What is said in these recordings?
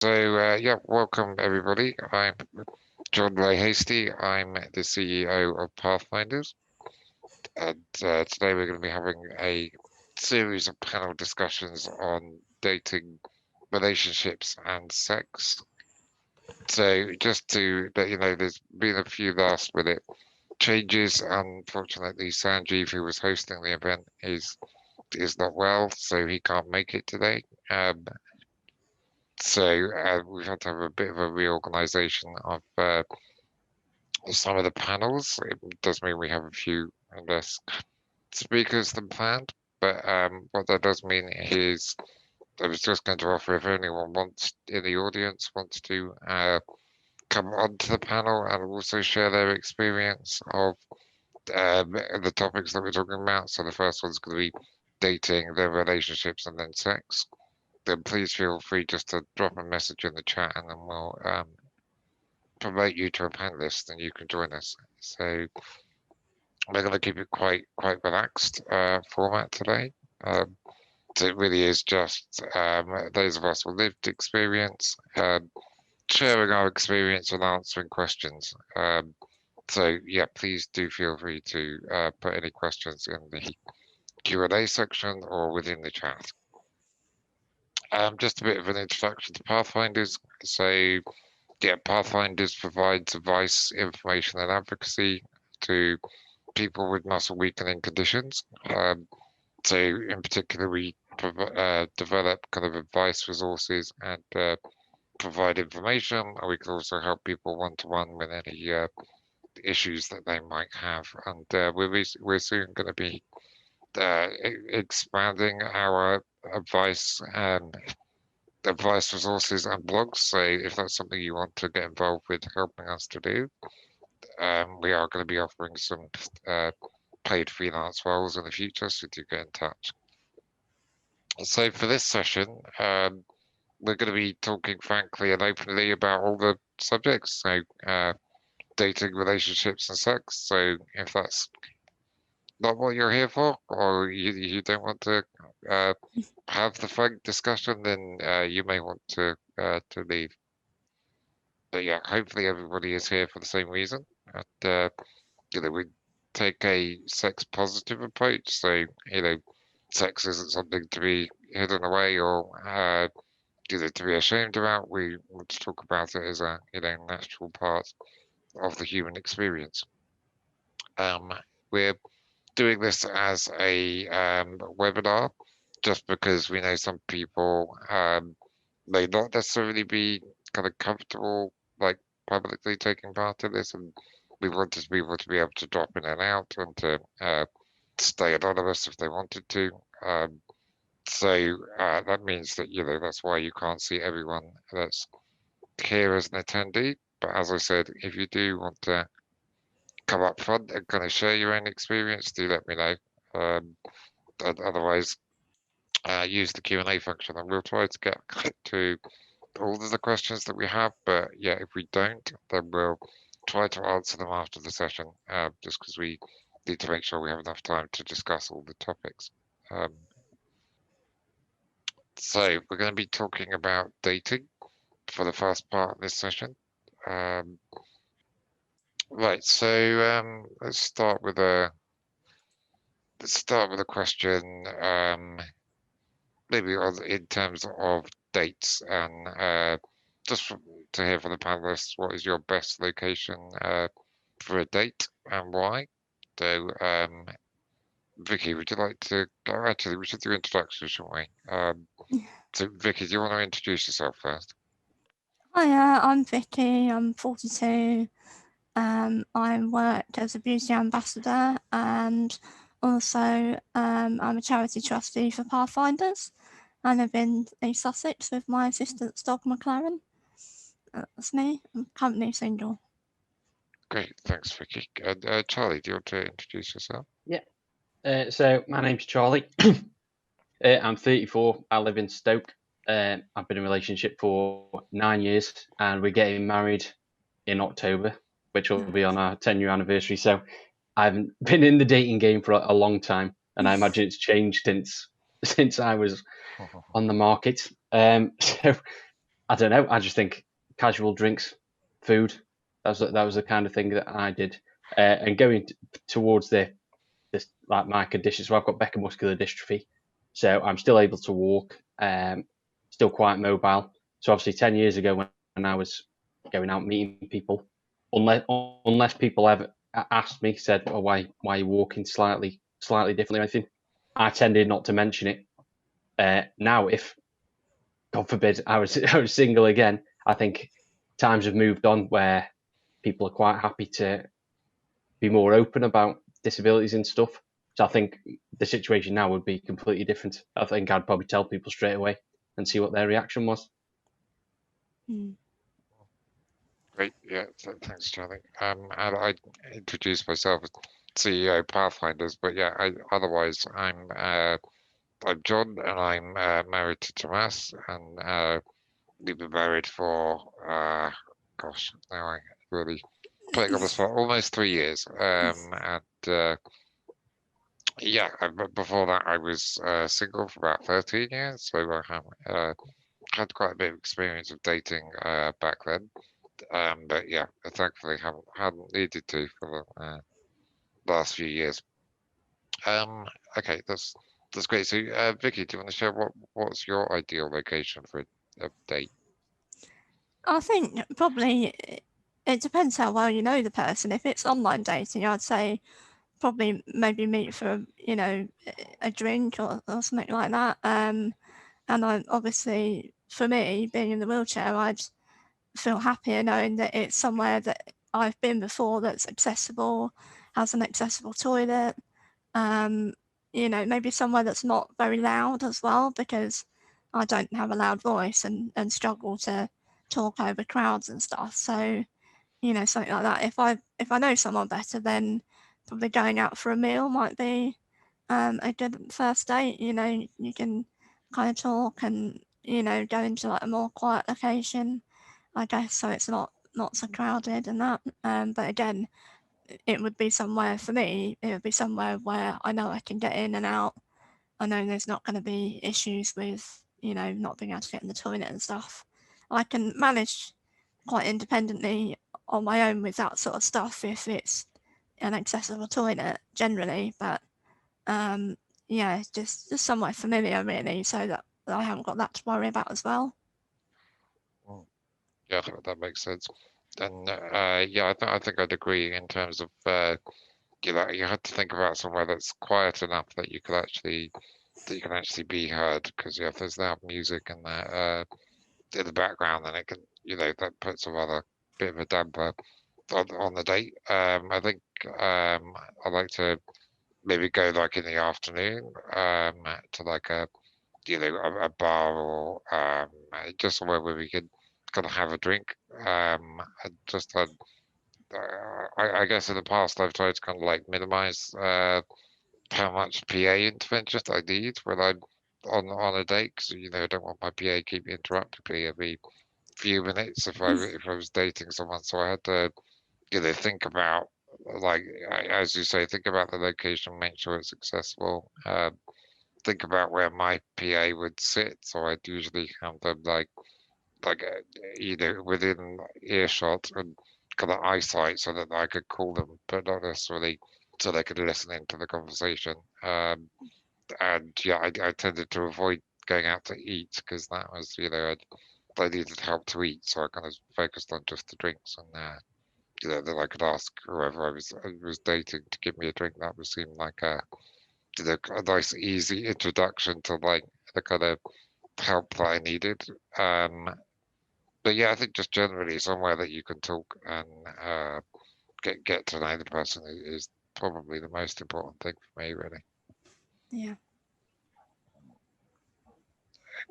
Yeah, welcome everybody. I'm John Ray Hasty. I'm the CEO of Pathfinders, and today we're going to be having a series of panel discussions on dating, relationships, and sex. So, just to let you know, there's been a few last minute changes. Unfortunately, Sanjeev, who was hosting the event, is not well, so he can't make it today. We've had to have a bit of a reorganization of some of the panels. It does mean we have a few less speakers than planned, but what that does mean is I was just going to offer if anyone wants in the audience wants to come onto the panel and also share their experience of the topics that we're talking about. So the first one's going to be dating, then relationships, and then sex. Then please feel free just to drop a message in the chat, and then we'll promote you to a panelist, and you can join us. So we're going to keep it quite relaxed format today. So it really is just those of us with lived experience, sharing our experience and answering questions. So yeah, please do feel free to put any questions in the Q&A section or within the chat. Just a bit of an introduction to Pathfinders. So yeah, Pathfinders provides advice, information, and advocacy to people with muscle weakening conditions. So in particular, we develop kind of advice resources and provide information. And we can also help people one-to-one with any issues that they might have. And we're soon going to be expanding our advice and advice resources and blogs. So if that's something you want to get involved with helping us to do, we are going to be offering some paid freelance roles in the future, so do get in touch. So for this session, we're going to be talking frankly and openly about all the subjects, so dating, relationships, and sex. So if that's not what you're here for, or you don't want to have the frank discussion, then you may want to leave. But yeah, hopefully everybody is here for the same reason. And we take a sex positive approach. So sex isn't something to be hidden away or to be ashamed about. We want to talk about it as a natural part of the human experience. We're doing this as a webinar just because we know some people may not necessarily be kind of comfortable like publicly taking part in this, and we wanted people to be able to drop in and out and to stay anonymous if they wanted to. That means that that's why you can't see everyone that's here as an attendee. But as I said, if you do want to come up front and kind of share your own experience, do let me know. Otherwise, use the Q&A function, and we'll try to get to all of the questions that we have. But yeah, if we don't, then we'll try to answer them after the session, just because we need to make sure we have enough time to discuss all the topics. So we're going to be talking about dating for the first part of this session. Right, so let's start with a question, maybe in terms of dates, and just to hear from the panelists, what is your best location for a date and why? So, Vicky, would you like to? Actually, we should do introductions, shouldn't we? So, Vicky, do you want to introduce yourself first? Hiya, I'm Vicky. I'm 42. I worked as a beauty ambassador and also I'm a charity trustee for Pathfinders. I live in East Sussex with my assistant Stock McLaren. That's me. I'm currently single. Great, thanks, Vicky. Charlie, do you want to introduce yourself? Yeah. So my name's Charlie. I'm 34. I live in Stoke. I've been in a relationship for 9 years, and we're getting married in October, which will be on our 10-year anniversary. So I haven't been in the dating game for a long time, and I imagine it's changed since I was on the market. So I don't know. I just think casual drinks, food. That was the kind of thing that I did. And going towards this like my condition. So I've got Becker muscular dystrophy. So I'm still able to walk. Still quite mobile. So obviously 10 years ago when I was going out meeting people, unless people ever asked me, said, "Oh, why are you walking slightly differently or anything?" I tended not to mention it. Now, if God forbid I was single again, I think times have moved on where people are quite happy to be more open about disabilities and stuff. So I think the situation now would be completely different. I think I'd probably tell people straight away and see what their reaction was. Mm. Great, yeah, thanks, Charlie. And I introduced myself as CEO Pathfinders, but yeah, otherwise I'm John, and I'm married to Tomas, and we've been married for gosh, now I really putting on the spot, almost 3 years. And yeah, before that I was single for about 13 years, so I have had quite a bit of experience of dating back then. But yeah, I thankfully hadn't needed to for the last few years. Um, okay, that's great. So, Vicky, do you want to share what's your ideal location for a date? I think probably it depends how well you know the person. If it's online dating, I'd say probably maybe meet for a drink or something like that. And I obviously, for me, being in the wheelchair, I'd feel happier knowing that it's somewhere that I've been before, that's accessible, has an accessible toilet. Maybe somewhere that's not very loud as well, because I don't have a loud voice and struggle to talk over crowds and stuff. So, something like that. If I know someone better, then probably going out for a meal might be a good first date. You can kind of talk and go into like a more quiet location, I guess, so it's not so crowded and that. But again, it would be somewhere for me. It would be somewhere where I know I can get in and out. I know there's not going to be issues with not being able to get in the toilet and stuff. I can manage quite independently on my own with that sort of stuff if it's an accessible toilet generally. But yeah, just somewhere familiar really, so that I haven't got that to worry about as well. Yeah, that makes sense. And yeah, I think I'd agree in terms of you had to think about somewhere that's quiet enough that you can actually be heard. Because yeah, if there's loud music and that in the background, then it can that puts a rather bit of a damper on the date. I think I like to maybe go like in the afternoon to like a bar or just somewhere where we could kind of have a drink. I just had I guess in the past I've tried to kind of like minimize how much PA intervention I need when I'm on a date, because I don't want my PA keep interrupting me every few minutes if I was dating someone. So I had to think about, like as you say, think about the location, make sure it's accessible. Think about where my PA would sit. So I'd usually have them like either within earshot and kind of eyesight, so that I could call them, but not necessarily so they could listen into the conversation. And yeah, I tended to avoid going out to eat, because that was I needed help to eat, so I kind of focused on just the drinks. And then I could ask whoever I was dating to give me a drink. That would seem like a nice easy introduction to like the kind of help that I needed. But yeah, I think just generally somewhere that you can talk and get to know the person is probably the most important thing for me, really. Yeah.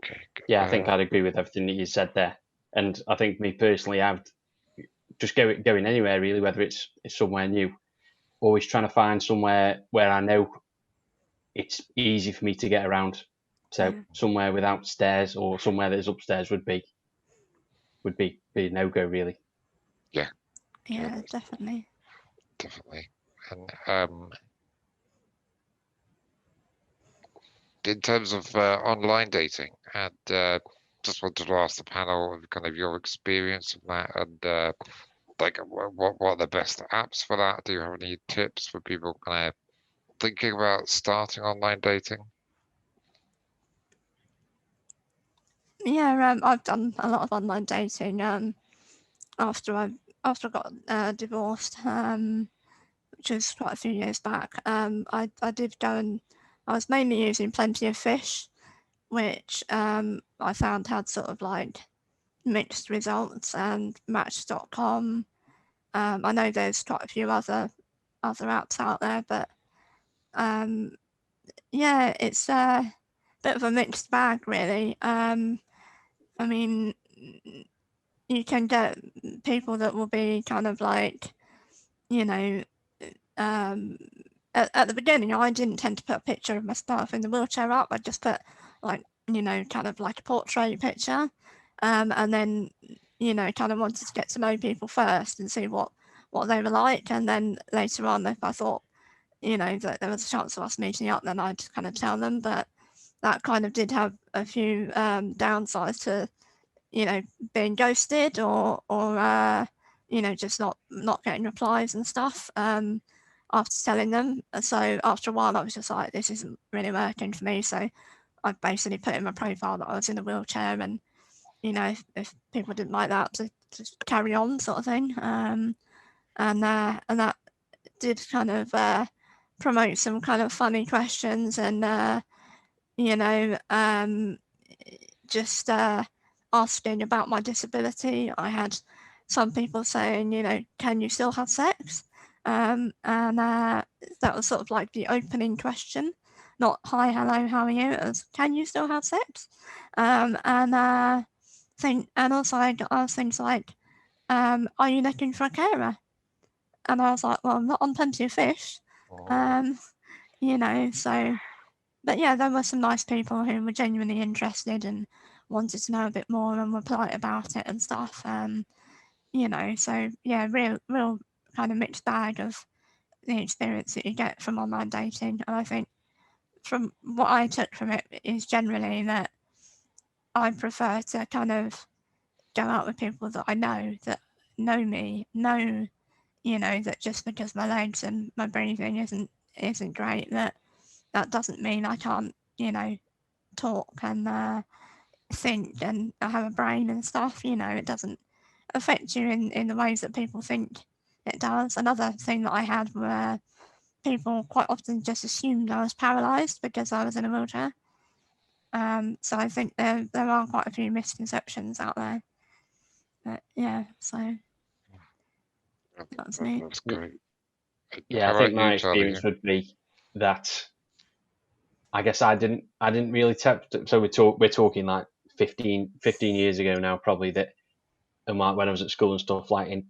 Okay. Yeah, I think I'd agree with everything that you said there. And I think me personally, I've just going anywhere really, whether it's somewhere new, always trying to find somewhere where I know it's easy for me to get around. So Yeah. somewhere without stairs or somewhere that is upstairs would be a no go really. Yeah, Yeah, definitely. definitely. And in terms of online dating, and just wanted to ask the panel of kind of your experience of that, and like what are the best apps for that? Do you have any tips for people kind of thinking about starting online dating? Yeah, I've done a lot of online dating after I got divorced, which was quite a few years back. I did go and I was mainly using Plenty of Fish, which I found had sort of like mixed results, and Match.com. I know there's quite a few other apps out there, but yeah, it's a bit of a mixed bag, really. I mean, you can get people that will be kind of like, you know, at the beginning, I didn't tend to put a picture of myself in the wheelchair up. I just put like, kind of like a portrait picture, and then, kind of wanted to get to know people first and see what they were like, and then later on, if I thought, that there was a chance of us meeting up, then I'd kind of tell them. But that kind of did have a few downsides to, being ghosted or just not getting replies and stuff after telling them. So after a while, I was just like, this isn't really working for me. So I basically put in my profile that I was in a wheelchair, and if people didn't like that, to just carry on, sort of thing. And that did kind of promote some kind of funny questions, and just asking about my disability. I had some people saying, can you still have sex? And that was sort of like the opening question, not hi, hello, how are you? It was, can you still have sex? And also I got asked things like, are you looking for a carer? And I was like, well, I'm not on Plenty of Fish. So, but yeah, there were some nice people who were genuinely interested and wanted to know a bit more and were polite about it and stuff. So yeah, real kind of mixed bag of the experience that you get from online dating. And I think from what I took from it is generally that I prefer to kind of go out with people that I know, that know me, know, that just because my legs and my breathing isn't great, that doesn't mean I can't, talk and think and I have a brain and stuff. It doesn't affect you in the ways that people think it does. Another thing that I had were people quite often just assumed I was paralysed because I was in a wheelchair. So I think there are quite a few misconceptions out there. But yeah, so that's me. That's great. Yeah, How I think about my you, Charlie? experience would be that I guess I didn't really so we're talking like 15 years ago now, probably, that, and like when I was at school and stuff, like in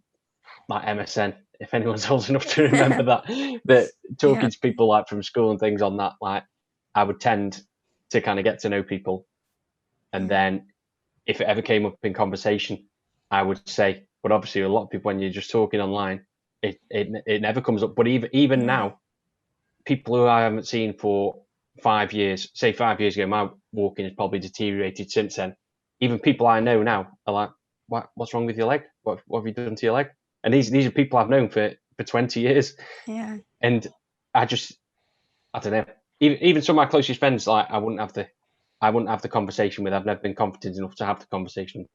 like MSN, if anyone's old enough to remember that talking Yeah. to people like from school and things on that, like I would tend to kind of get to know people, and then if it ever came up in conversation, I would say, but obviously a lot of people, when you're just talking online, it never comes up. But even now, people who I haven't seen for 5 years, say 5 years ago, my walking has probably deteriorated since then. Even people I know now are like, what's wrong with your leg? What have you done to your leg? And these are people I've known for 20 years. Yeah. And I don't know. Even some of my closest friends, like I wouldn't have the conversation with. I've never been confident enough to have the conversation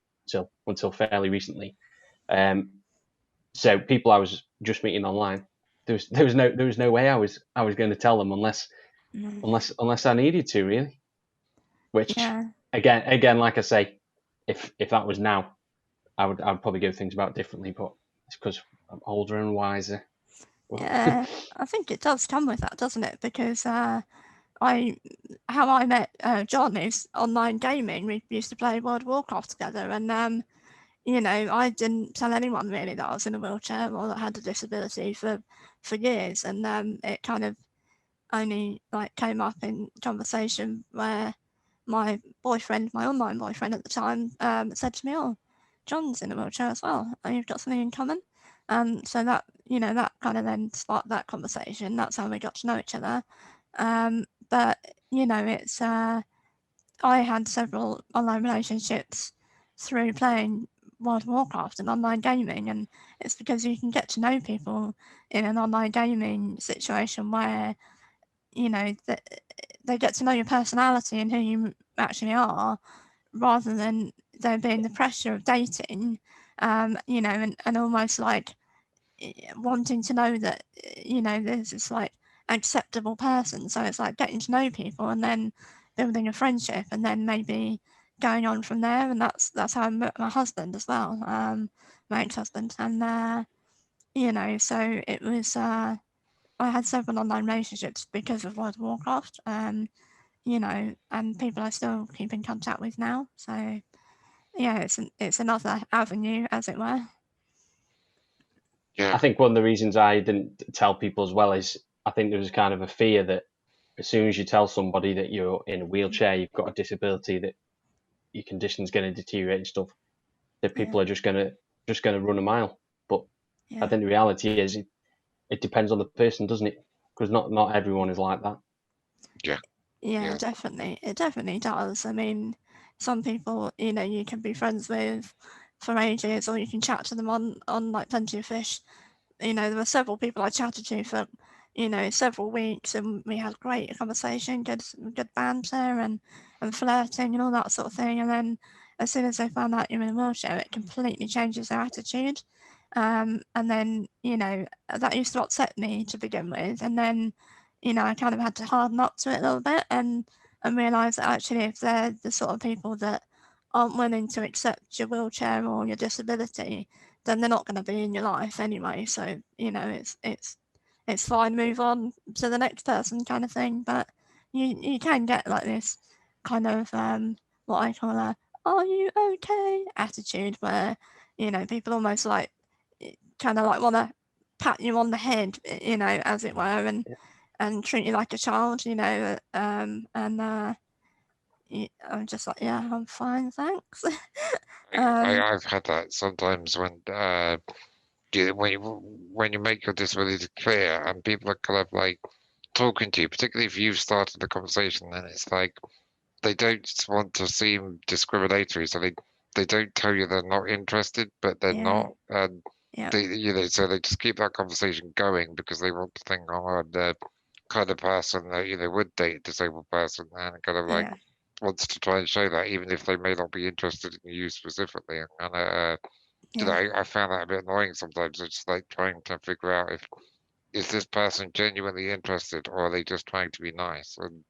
until fairly recently. So people I was just meeting online, there was no way I was going to tell them unless I needed to, really. Which Yeah. again, like I say, if that was now, I would probably go things about differently. But it's because I'm older and wiser. Yeah, I think it does come with that, doesn't it? Because how I met John is online gaming. We used to play World of Warcraft together, and I didn't tell anyone really that I was in a wheelchair or that I had a disability for years, and it kind of only like came up in conversation where my online boyfriend at the time, said to me, "Oh, John's in a wheelchair as well. And you've got something in common." So that that kind of then sparked that conversation. That's how we got to know each other. But it's I had several online relationships through playing World of Warcraft and online gaming, and it's because you can get to know people in an online gaming situation where they get to know your personality and who you actually are, rather than there being the pressure of dating, and almost like wanting to know that there's this like acceptable person. So it's like getting to know people and then building a friendship and then maybe going on from there. And that's how I met my husband as well, my ex-husband. And so it was. I had several online relationships because of World of Warcraft. And people I still keep in contact with now. So yeah, it's another avenue, as it were. Yeah. I think one of the reasons I didn't tell people as well is I think there was kind of a fear that as soon as you tell somebody that you're in a wheelchair, you've got a disability, that your condition's going to deteriorate and stuff, that people are just going to run a mile. But I think the reality is it depends on the person, doesn't it? Because not everyone is like that. Yeah, definitely. It definitely does. I mean, some people, you can be friends with for ages, or you can chat to them on like Plenty of Fish. There were several people I chatted to for, several weeks, and we had great conversation, good banter, and flirting and all that sort of thing. And then as soon as they found out you're in a wheelchair, it completely changes their attitude. And then, that used to upset me to begin with. And then, I kind of had to harden up to it a little bit and realise that actually if they're the sort of people that aren't willing to accept your wheelchair or your disability, then they're not going to be in your life anyway. So it's fine, move on to the next person kind of thing. But you can get like this kind of what I call a "Are you okay?" attitude, where people almost like kind of like want to pat you on the head, as it were, and treat you like a child, and I'm just like, yeah, I'm fine, thanks. I've had that sometimes when when you make your disability clear and people are kind of like talking to you, particularly if you've started the conversation, then it's like they don't want to seem discriminatory, so they don't tell you they're not interested, but they're not, and so they just keep that conversation going because they want to think, oh, I'm the kind of person that would date a disabled person, and kind of like wants to try and show that, even if they may not be interested in you specifically. And I found that a bit annoying sometimes. It's like trying to figure out if is this person genuinely interested or are they just trying to be nice? And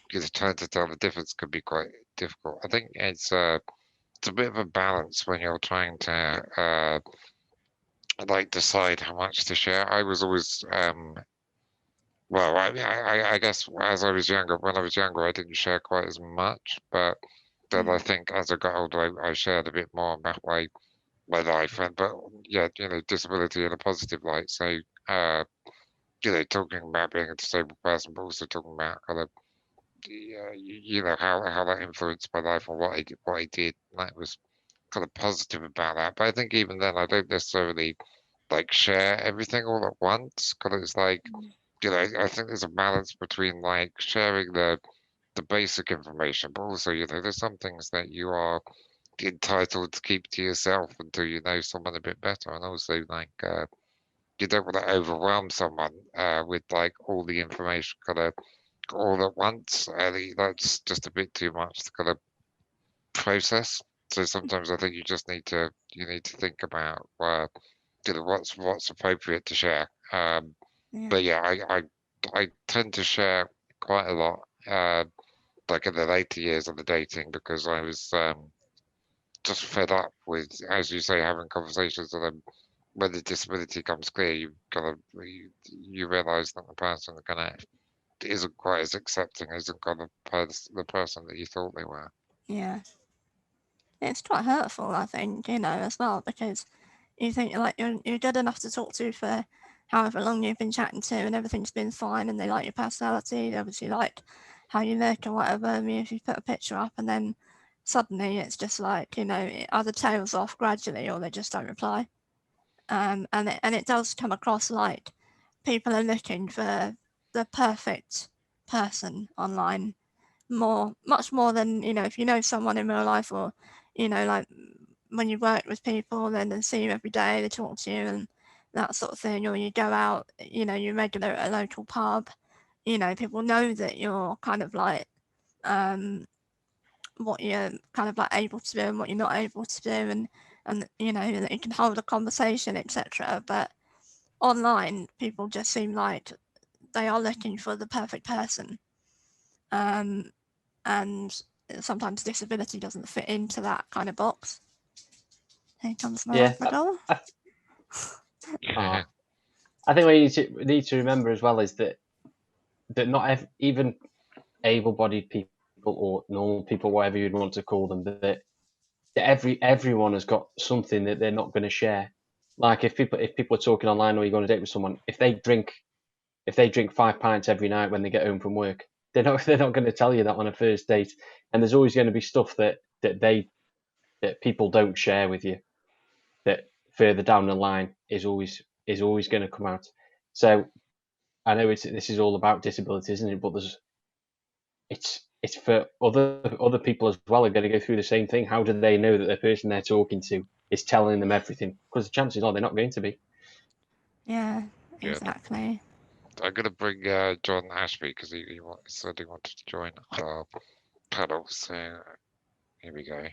because trying to tell the difference can be quite difficult. I think it's a bit of a balance when you're trying to like decide how much to share. I was always well, I guess as I was younger, when I was younger, I didn't share quite as much, but then I think as I got older, I shared a bit more about my life, but yeah, disability in a positive light. So, talking about being a disabled person, but also talking about kind of, how that influenced my life and what I did. That was kind of positive about that. But I think even then, I don't necessarily like share everything all at once. Because it's like, I think there's a balance between like sharing the basic information, but also, there's some things that you are entitled to keep to yourself until you know someone a bit better, and also like you don't want to overwhelm someone with like all the information kind of all at once. That's just a bit too much to kind of process. So sometimes I think you need to think about what's appropriate to share. But yeah, I tend to share quite a lot. Like in the later years of the dating because I was just fed up with, as you say, having conversations with them. When the disability comes clear, you realise that the person kind of isn't quite as accepting, isn't kind of the person that you thought they were. Yeah. It's quite hurtful, I think, as well, because you think like you're good enough to talk to for however long you've been chatting to, and everything's been fine, and they like your personality, they obviously like how you look or whatever. I mean, if you put a picture up and then suddenly it's just like it either tails off gradually or they just don't reply, and it does come across like people are looking for the perfect person online, much more than, you know, if you know someone in real life, or, you know, like when you work with people, then they see you every day, they talk to you and that sort of thing, or you go out, you know, you're regular at a local pub, you know, people know that you're kind of like what you're kind of like able to do and what you're not able to do, and you know, that you can hold a conversation, etc. But online, people just seem like they are looking for the perfect person, and sometimes disability doesn't fit into that kind of box. Here comes my Yeah, Labrador. I think what you need to remember as well is that not even able-bodied people or normal people, whatever you'd want to call them, that everyone has got something that they're not going to share. Like if people are talking online, or you're going on a date with someone, if they drink 5 pints every night when they get home from work, they're not going to tell you that on a first date. And there's always going to be stuff that people don't share with you, that further down the line is always going to come out. So I know this is all about disability, isn't it? But it's for other people as well are going to go through the same thing. How do they know that the person they're talking to is telling them everything? Because the chances are they're not going to be. Yeah, Yeah. exactly. I'm going to bring John Ashby because he said he wanted to join our panel. So here we go.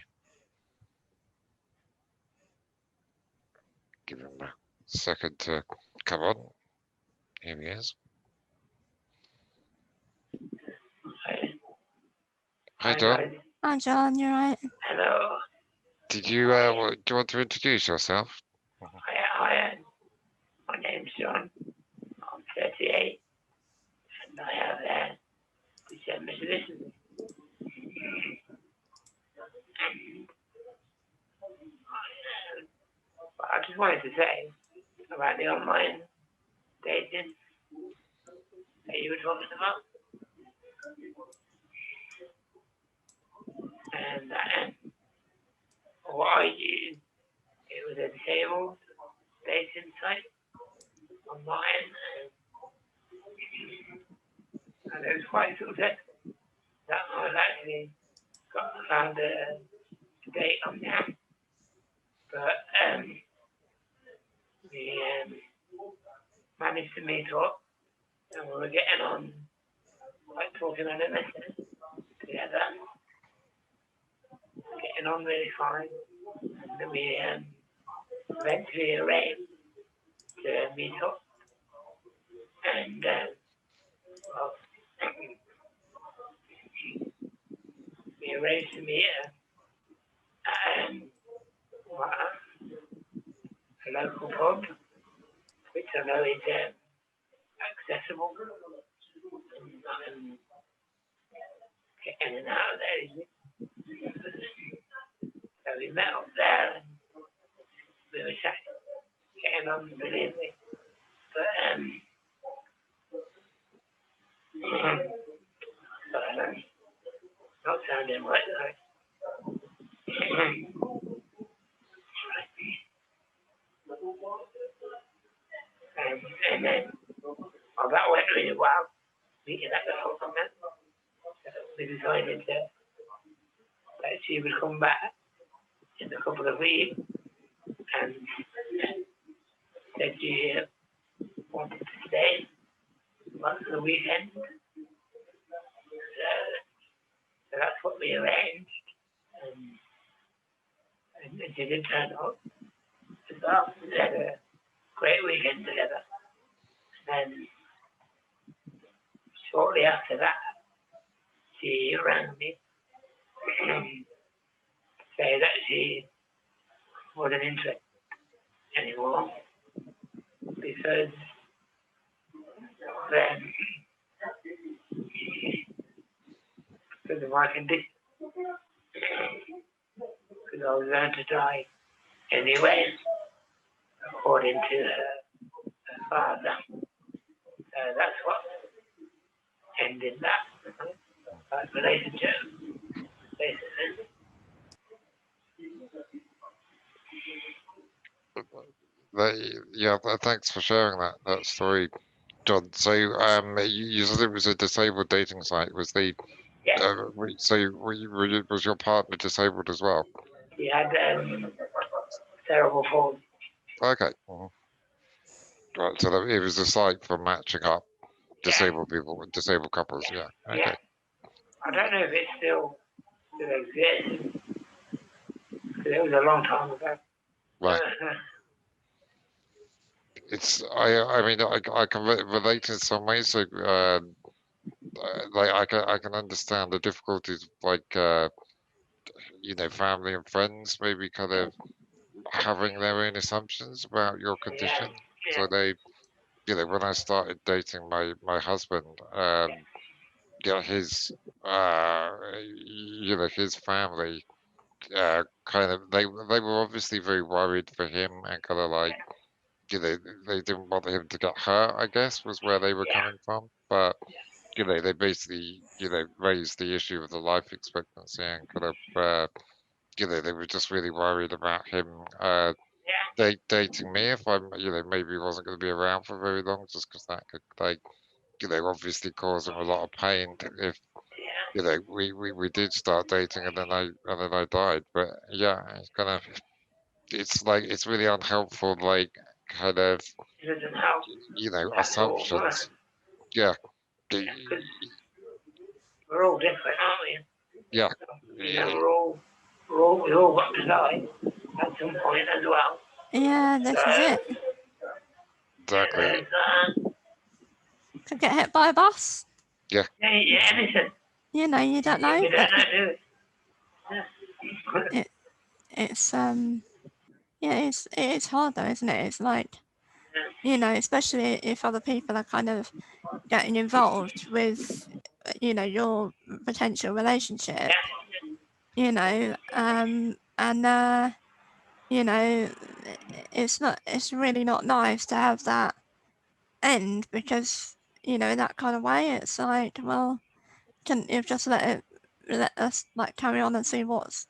Give him a second to come on. Here he is. Hi, John. guys. Hi, John. You're right. Hello. Did you do you want to introduce yourself? Hi. My name's John. I'm 38, and I have December citizen. I just wanted to say about the online dating that you were talking about, and what I used, it was a disabled dating site online, and it was quite successful. That I was actually found a date on there, but we managed to meet up, and we were getting on, like talking on a message together, getting on really fine, and then we eventually arranged to meet up, and well, we arranged to meet at a local pub, which I know is accessible, and I can get in and out of there easily. So we met up there, and we were getting on brilliantly, but not sounding right though. And then, well, that went really well, meeting at the compliment. So we decided that she would come back in a couple of weeks, and said she wanted to stay for the weekend. So that's what we arranged, and she did turn up as well. We had a great weekend together. And then shortly after that, she rang me to say that she wasn't interested anymore because of my condition. Because I was going to die anyway, according to her father. So that's what ended that relationship, basically. Yeah, thanks for sharing that story, John. So you said it was a disabled dating site. Was the Yeah, Was your partner disabled as well? he had cerebral palsy. Okay. Right, so it was a site for matching up disabled people with disabled couples. Yeah. Okay. Yeah. I don't know if it still exists, because it was a long time ago. Right. I mean, I can relate in some ways. So, like, I can understand the difficulties, like, family and friends maybe kind of having their own assumptions about your condition. So they, when I started dating my husband, his, his family, kind of they were obviously very worried for him and kind of like, they didn't want him to get hurt, I guess, was where they were coming from. But they basically raised the issue of the life expectancy and kind of they were just really worried about him dating me if I'm maybe wasn't going to be around for very long, just because that could like obviously cause him a lot of pain if we did start dating and then I died. But yeah, it's kind of it's really unhelpful, like kind of It doesn't help at all. assumptions. Yeah. Because we're all different, aren't we? Yeah. We all got to die at some point as well. Yeah, this is it. Exactly. Could get hit by a bus. Yeah. Anything. You know, you don't know. We don't know, do we? It's it's hard though, isn't it? It's like, especially if other people are kind of getting involved with, your potential relationship, and it's really not nice to have that end, because, in that kind of way, it's like, well, can you just let us like carry on and see what's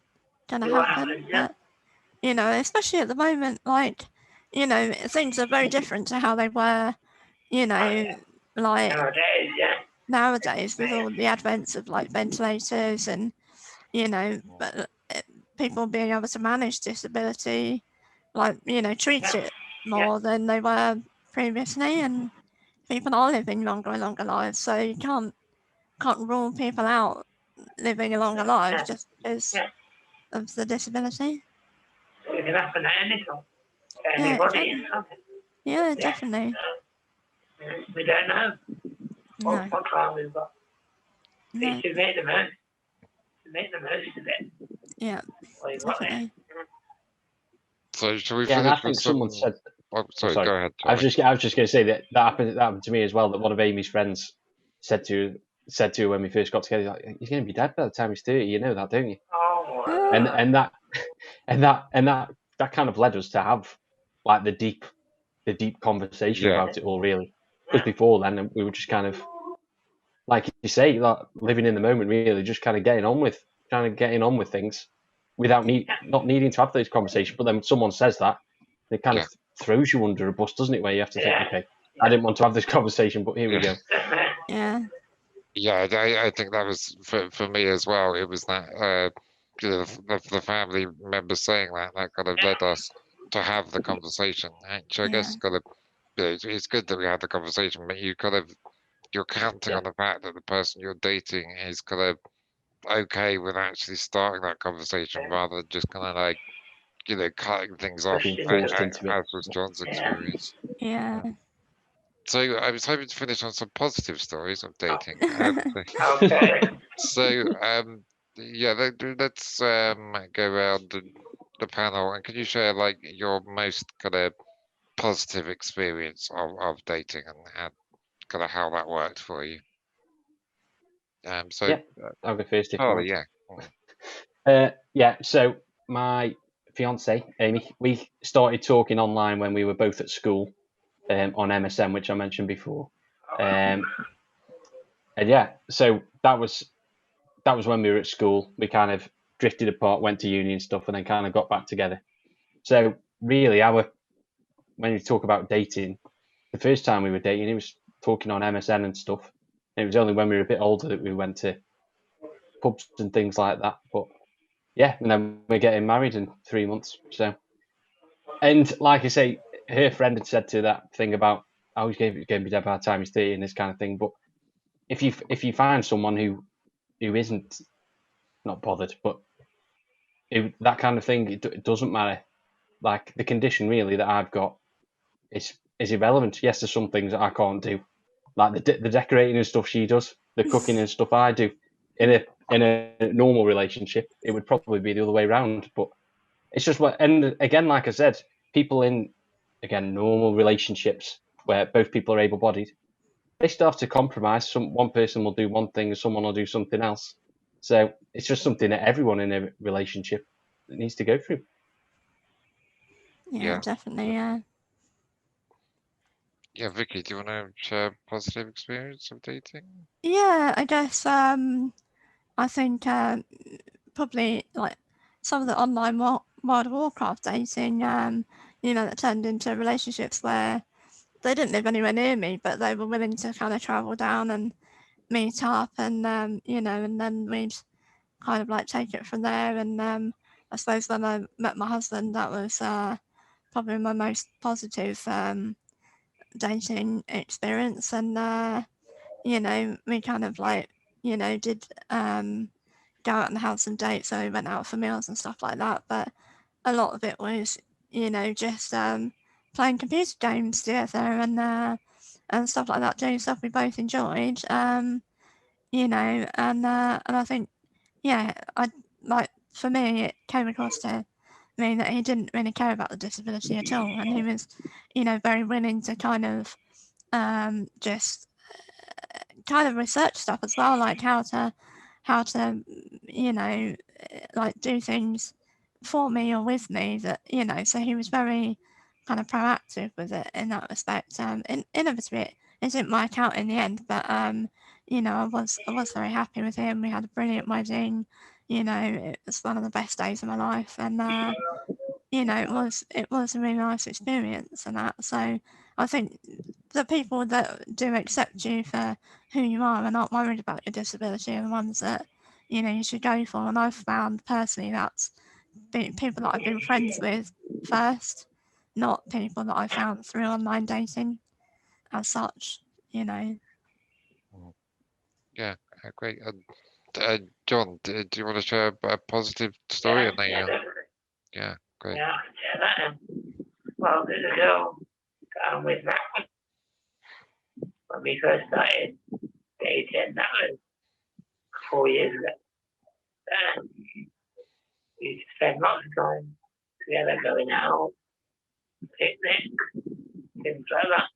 gonna happen? But, especially at the moment, like, things are very different to how they were, like nowadays with all the advents of like ventilators and, but people being able to manage disability, like, treat it more than they were previously, and people are living longer and longer lives, so you can't rule people out living a longer life just because of the disability. It can happen at any time. Anybody, Yeah, definitely. We don't know what time we've got. No. We should make the most. Make the most of it. Yeah, definitely. So should we Yeah, and finish I think with some? someone said. Oh, sorry, sorry. go ahead. I was just going to say that happened to me as well. That one of Amy's friends said to her when we first got together, like, "He's going to be dead by the time he's 30. You know that, don't you?" Oh. And that kind of led us to have like the deep conversation about it all, really. Because before then we were just kind of, like you say, like living in the moment, really, just kind of getting on with things without not needing to have those conversations. But then someone says that, it kind of throws you under a bus, doesn't it? Where you have to think, okay, I didn't want to have this conversation, but here we go. Yeah. Yeah, I think that was for me as well. It was that the family members saying that kind of led us to have the conversation. Actually, I guess kind of it's good that we had the conversation, but you're counting on the fact that the person you're dating is kind of okay with actually starting that conversation rather than just kind of like cutting things off, Being forced into it. as was John's experience. Yeah. So I was hoping to finish on some positive stories of dating. Okay. So yeah, let's go around the panel, and can you share like your most kind of positive experience of dating and kind of how that worked for you? So Yeah, I'll go first if you Charlie, want. yeah. Yeah, so my fiance Amy, we started talking online when we were both at school, on MSN, which I mentioned before, and yeah, so that was when we were at school. We kind of drifted apart, went to uni and stuff, and then kind of got back together. So really, when you talk about dating, the first time we were dating, it was talking on MSN and stuff. And it was only when we were a bit older that we went to pubs and things like that. But yeah, and then we're getting married in 3 months. So, and like I say, her friend had said to that thing about, oh, he's gave me dead by the time he's 30 and this kind of thing. But if you find someone who isn't not bothered, but that kind of thing, it doesn't matter. Like the condition really that I've got is irrelevant. Yes, there's some things that I can't do, like the decorating and stuff she does, the cooking and stuff I do. In a normal relationship, it would probably be the other way around. But it's just what, and again, like I said, people in normal relationships where both people are able-bodied, they still have to compromise. One person will do one thing and someone will do something else. So it's just something that everyone in a relationship needs to go through. Yeah, Yeah. definitely. Yeah. Yeah, Vicky, do you want to share a positive experience of dating? Yeah, I guess I think probably like some of the online World of Warcraft dating, that turned into relationships where they didn't live anywhere near me, but they were willing to kind of travel down and meet up, and and then we'd kind of like take it from there. And I suppose when I met my husband, that was probably my most positive dating experience. And we kind of like did go out and have some dates, so we went out for meals and stuff like that. But a lot of it was just playing computer games together and stuff like that, doing stuff we both enjoyed. And I think, yeah, I like, for me, it came across to me that he didn't really care about the disability at all, and he was very willing to kind of just kind of research stuff as well, like how to like do things for me or with me, that so he was very kind of proactive with it in that respect. Inevitably it didn't work out in the end, but I was very happy with him. We had a brilliant wedding. It was one of the best days of my life, and it was a really nice experience and that. So I think the people that do accept you for who you are and aren't worried about your disability are the ones that you should go for. And I've found personally that's people that I've been friends with first, not people that I found through online dating as such. Yeah, great. John, do you want to share a positive story? And then Yeah, definitely. yeah, great. Yeah, I can share that. Well, there's a girl that I'm with now. When we first started dating, that was 4 years ago. We used to spend lots of time together, going out, picnic, things like that.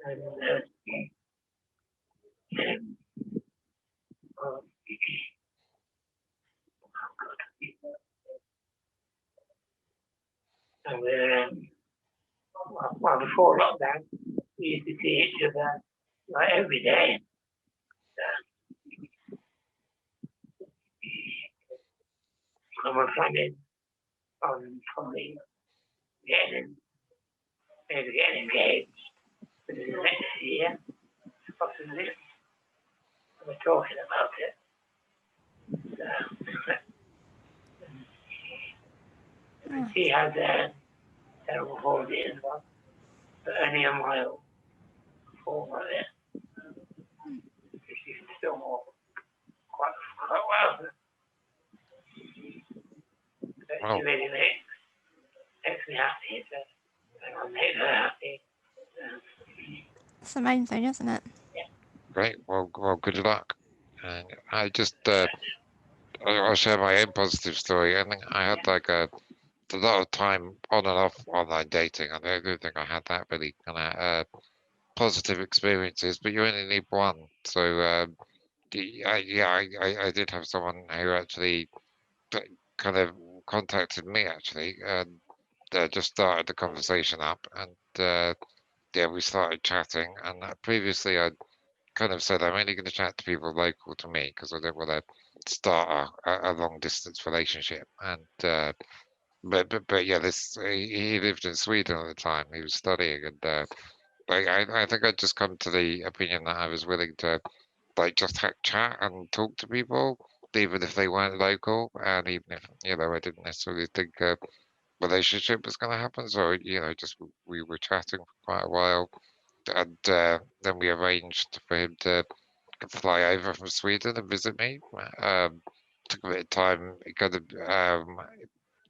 And oh, and well, before lockdown, we used to see each other like every day. And we're planning on probably maybe getting engaged within the next year, possibly. We're talking about it. She has a terrible holiday as well, but only a mile form of it. She's still more quite well. But Wow. she really makes me happy, and I'll make her happy. It's the main thing, isn't it? Great. Well, good luck. And I just, I'll share my own positive story. I think I had like a lot of time on and off online dating. I don't think I had that really kind of positive experiences, but you only need one. So I did have someone who actually kind of contacted me actually, and just started the conversation up, and yeah, we started chatting. And previously, I kind of said I'm only going to chat to people local to me because I don't want to start a long distance relationship. And but yeah, this he lived in Sweden at the time. He was studying, and I think I'd just come to the opinion that I was willing to like just chat and talk to people, even if they weren't local, and even if I didn't necessarily think a relationship was going to happen. So just we were chatting for quite a while, and then we arranged for him to fly over from Sweden and visit me. Took a bit of time. It kind of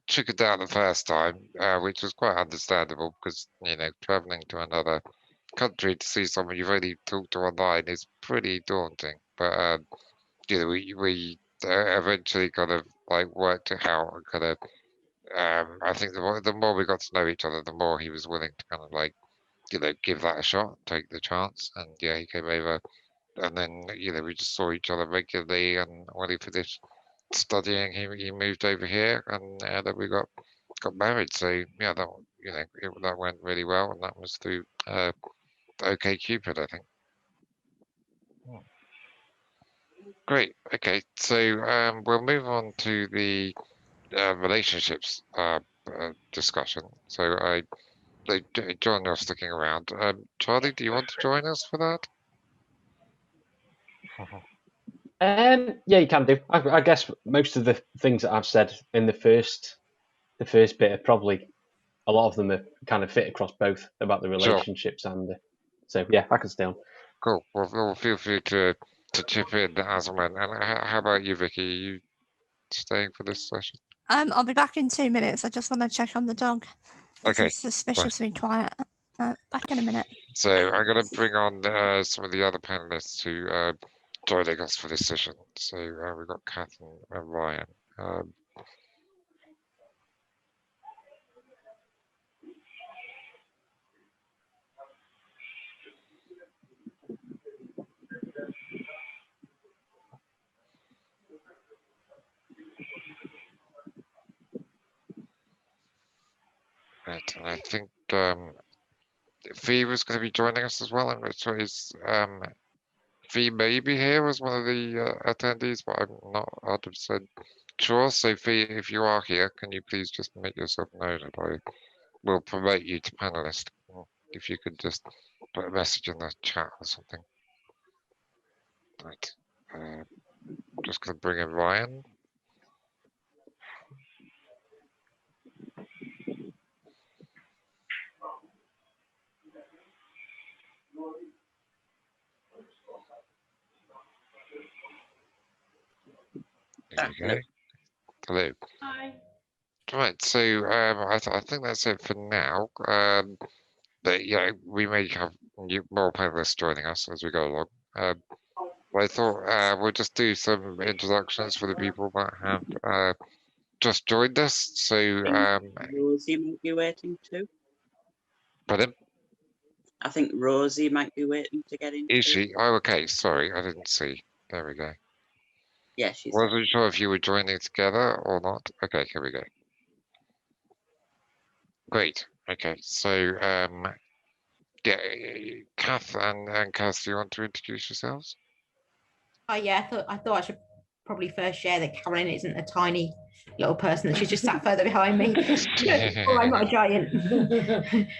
took it down the first time, which was quite understandable because traveling to another country to see someone you've only talked to online is pretty daunting. But we eventually kind of like worked it out and kind of I think the more we got to know each other, the more he was willing to kind of like give that a shot, take the chance, and yeah, he came over, and then we just saw each other regularly, and when he finished studying, he moved over here, and then we got married. So yeah, that that went really well, and that was through OK Cupid, I think. Great. Okay, so we'll move on to the relationships discussion. So John, you're sticking around. Charlie, do you want to join us for that? Yeah, you can do. I guess most of the things that I've said in the first bit are probably a lot of them are kind of fit across both about the relationships and so yeah, I can stay on. Cool. Well, feel free to chip in as and when. And how about you, Vicky? Are you staying for this session? I'll be back in 2 minutes. I just want to check on the dog. Okay. It's suspiciously quiet. Back in a minute. So I'm going to bring on some of the other panelists who joining us for this session. So we've got Kath and Ryan. Right, and I think Fee was going to be joining us as well. I'm not sure is Fee may be here as one of the attendees, but I'm not 100% sure. So Fee, if you are here, can you please just make yourself known, and I will promote you to panelist. If you could just put a message in the chat or something. Right. Just going to bring in Ryan. There you go. Hello. Hi. Right, so I think that's it for now. But yeah, we may have more panelists joining us as we go along. But I thought we'll just do some introductions for the people that have just joined us. So, Rosie might be waiting too. pardon? I think Rosie might be waiting to get in. Is too. she? Oh, okay. Sorry, I didn't see. There we go. Yeah, she's. Wasn't sure if you were joining together or not. Okay, here we go. Great. Okay, so yeah, Kath and Kath, do you want to introduce yourselves? Oh yeah, I thought I should probably first share that Carolyn isn't a tiny little person, that she's just sat further behind me. Well, I'm not a giant.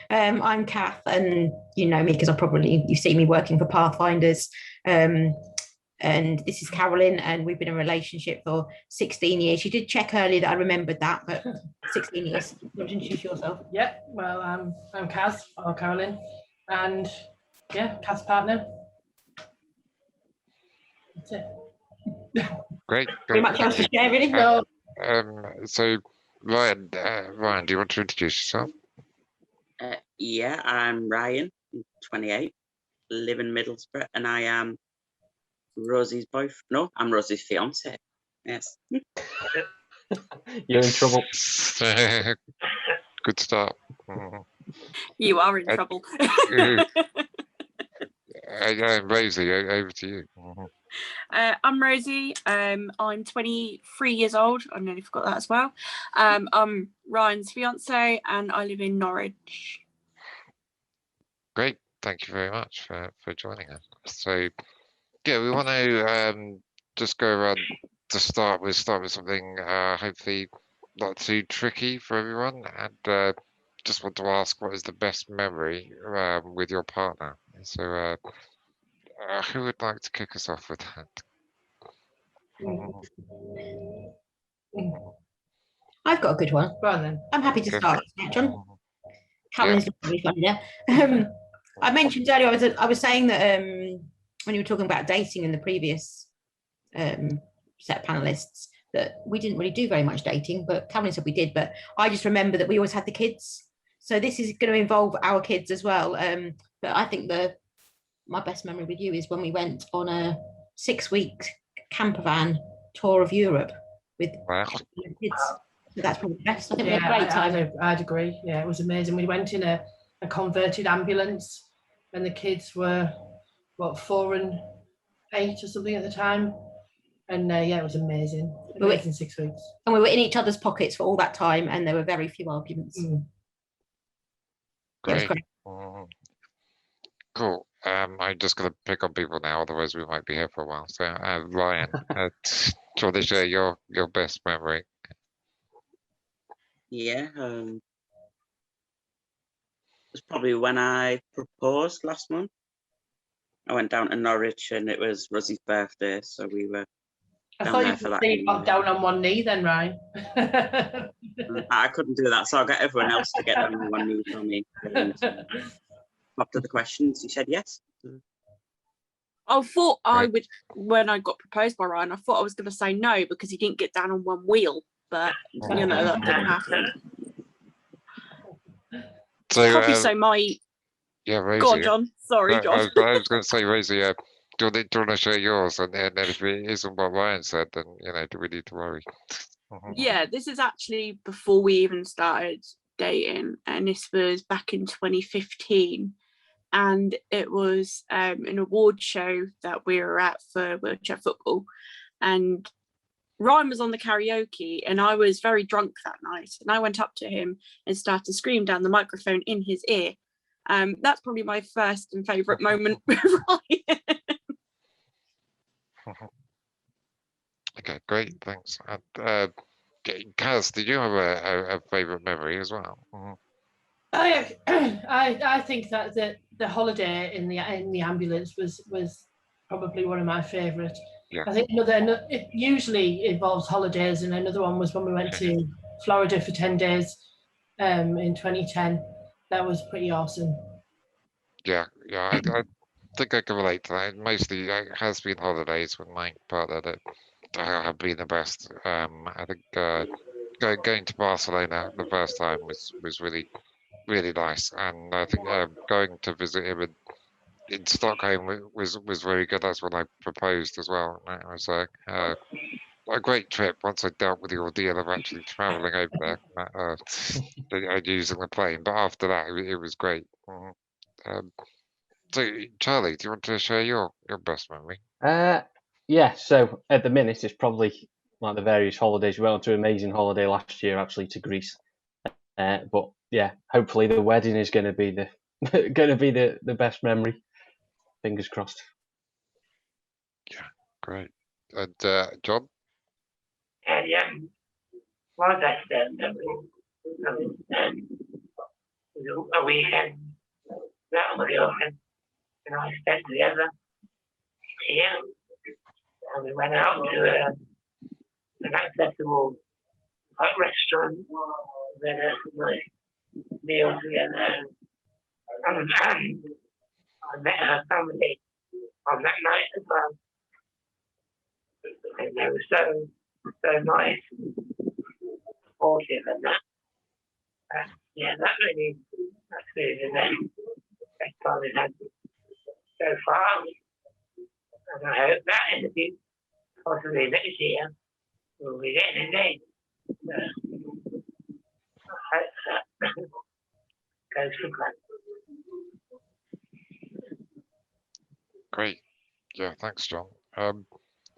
I'm Kath, and you know me because you've seen me working for Pathfinders. And this is Carolyn, and we've been in a relationship for 16 years. You did check earlier that I remembered that, but 16 years. You want to introduce yourself? Yeah, well, I'm Kaz, or Carolyn, and yeah, Kaz's partner. That's it. Great. Very much else to share, really. No. So Ryan, do you want to introduce yourself? Yeah, I'm Ryan, I'm 28, live in Middlesbrough, and I am Rosie's boyfriend. No, I'm Rosie's fiance. Yes. You're in trouble. Good start. You are in trouble. Rosie, over to you. I'm Rosie. I'm 23 years old. I nearly forgot that as well. I'm Ryan's fiance, and I live in Norwich. Great. Thank you very much for joining us. So, yeah, we want to just go around to start with something hopefully not too tricky for everyone, and just want to ask, what is the best memory with your partner? So, Who would like to kick us off with that? I've got a good one. Go on then. I'm happy to Go start. John. Yeah. Caroline's really funny now. I mentioned earlier, I was saying that when you were talking about dating in the previous set of panelists, that we didn't really do very much dating, but Caroline said we did. But I just remember that we always had the kids. So this is going to involve our kids as well. But I think my best memory with you is when we went on a 6-week camper van tour of Europe with Wow. kids. So that's probably the best. I think we had a great time. I'd agree. Yeah, it was amazing. We went in a converted ambulance, and the kids were, what, 4 and 8 or something at the time. And yeah, it was amazing. Amazing 6 weeks. And we were in each other's pockets for all that time, and there were very few arguments. Great. It was great. Cool. I'm just going to pick on people now, otherwise we might be here for a while. So, Ryan, do you want to share your best memory? Yeah, it was probably when I proposed last month. I went down to Norwich and it was Rosie's birthday, so we were I down thought there you for could that. say you got down on one knee then, Ryan. I couldn't do that, so I got everyone else to get down on one knee for me. After the questions, he said yes. I thought I would, when I got proposed by Ryan, I thought I was going to say no because he didn't get down on one wheel, but you know, that didn't happen. So, Probably so my. Yeah, Rosie. Go on, John. Sorry, John. I was going to say, Rosie, do you want to share yours? And then if it isn't what Ryan said, then, do we need to worry? Yeah, this is actually before we even started dating, and this was back in 2015. And it was an award show that we were at for wheelchair football. And Ryan was on the karaoke, and I was very drunk that night. And I went up to him and started to scream down the microphone in his ear. That's probably my first and favourite moment with Ryan. Okay, great, thanks. And Kaz, did you have a favourite memory as well? I think that the holiday in the ambulance was probably one of my favourite. Yeah. I think another it usually involves holidays, and another one was when we went to Florida for 10 days in 2010. That was pretty awesome. Yeah, I think I can relate to that. Mostly it has been holidays with my partner that have been the best. I think going to Barcelona the first time was really, really nice. And I think going to visit him in Stockholm was very good. That's when I proposed as well. And it was a great trip once I dealt with the ordeal of actually traveling over there, using the plane. But after that, it was great. So, Charlie, do you want to share your best memory? Yeah, so at the minute, it's probably like the various holidays. We went on to an amazing holiday last year, actually, to Greece. But yeah, hopefully the wedding is going to be the best memory. Fingers crossed. Yeah, great. And John? Yeah, my best memory was a weekend that my girlfriend and I spent together here, and we went out to an accessible restaurant. We had a nice meal together, and I met her family on that night as well, and they were so nice, supportive, and that. Yeah, that's really the best time we've had so far. And I hope that in the future, possibly next year, we'll be getting engaged. I hope that goes to plan. Great. Yeah, thanks, John.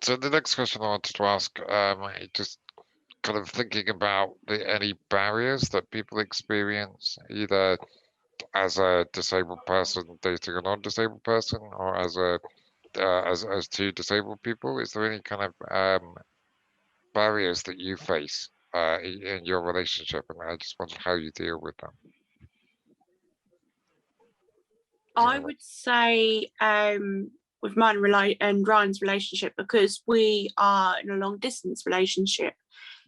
So the next question I wanted to ask, just kind of thinking about any barriers that people experience, either as a disabled person dating a non-disabled person, or as two disabled people. Is there any kind of barriers that you face in your relationship, and I just wondered how you deal with them? I would say with mine and Ryan's relationship, because we are in a long distance relationship,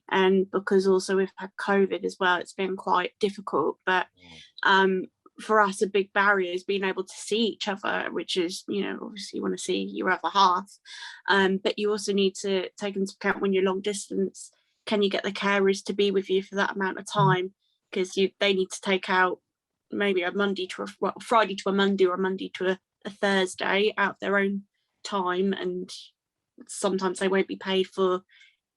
and because also we've had COVID as well, it's been quite difficult. But for us, a big barrier is being able to see each other, which is, obviously you want to see your other half, but you also need to take into account when you're long distance, can you get the carers to be with you for that amount of time? Because they need to take out maybe a Friday to a Monday, or a Monday to a Thursday out of their own time, and sometimes they won't be paid for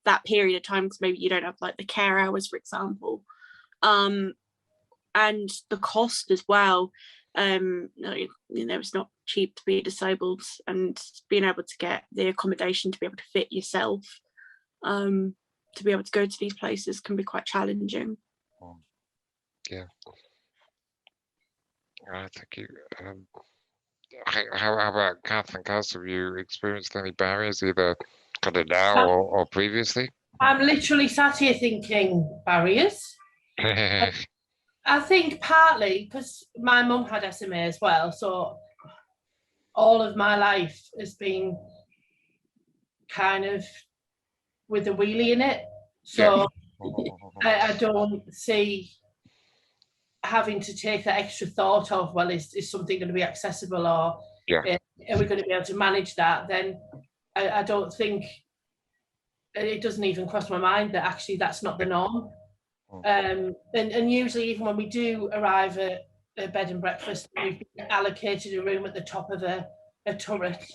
that period of time because maybe you don't have like the care hours, for example. And the cost as well. It's not cheap to be disabled, and being able to get the accommodation to be able to fit yourself, to be able to go to these places can be quite challenging. Yeah. Thank you. How about Kath and Cass? Have you experienced any barriers, either kind of now or previously? I'm literally sat here thinking barriers. I think partly because my mum had SMA as well, so all of my life has been kind of with a wheelie in it. So I don't see having to take that extra thought of, well, is something going to be accessible, or are we going to be able to manage that? Then I don't think, it doesn't even cross my mind that actually that's not the norm. And usually, even when we do arrive at a bed and breakfast, we've been allocated a room at the top of a turret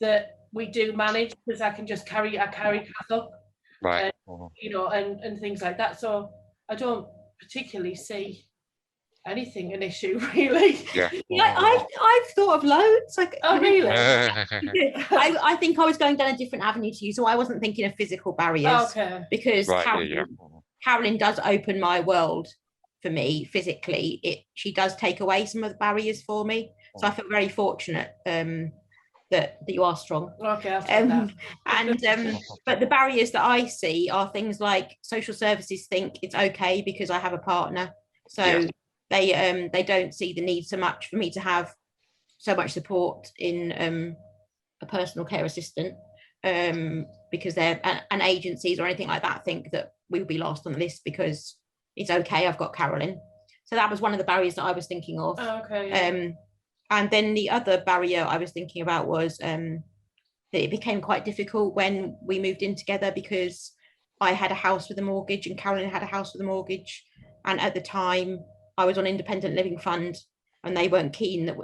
that we do manage, because I carry Kath up, right? And things like that. So I don't particularly see anything an issue, really. I've thought of loads. Oh, really? I think I was going down a different avenue to you, so I wasn't thinking of physical barriers. Okay. Because Carolyn does open my world for me physically. She does take away some of the barriers for me, so I feel very fortunate that you are strong. Okay, I'll take that. And but the barriers that I see are things like social services think it's okay because I have a partner, so they don't see the need so much for me to have so much support in a personal care assistant, because they're and agencies or anything like that think that we'll be last on the list because it's okay, I've got Carolyn. So that was one of the barriers that I was thinking of. And then the other barrier I was thinking about was that it became quite difficult when we moved in together, because I had a house with a mortgage and Carolyn had a house with a mortgage, and at the time I was on independent living fund, and they weren't keen that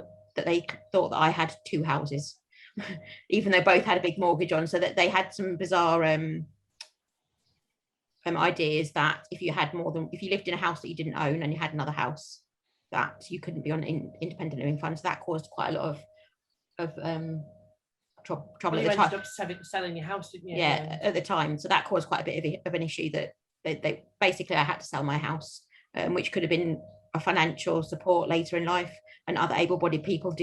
they thought that I had two houses, even though both had a big mortgage on, so that they had some bizarre ideas that if you lived in a house that you didn't own and you had another house, that you couldn't be on independent living funds. That caused quite a lot of trouble at the time. You ended up selling your house, didn't you? Yeah, at the time. So that caused quite a bit of an issue, that they basically, I had to sell my house, which could have been a financial support later in life, and other able-bodied people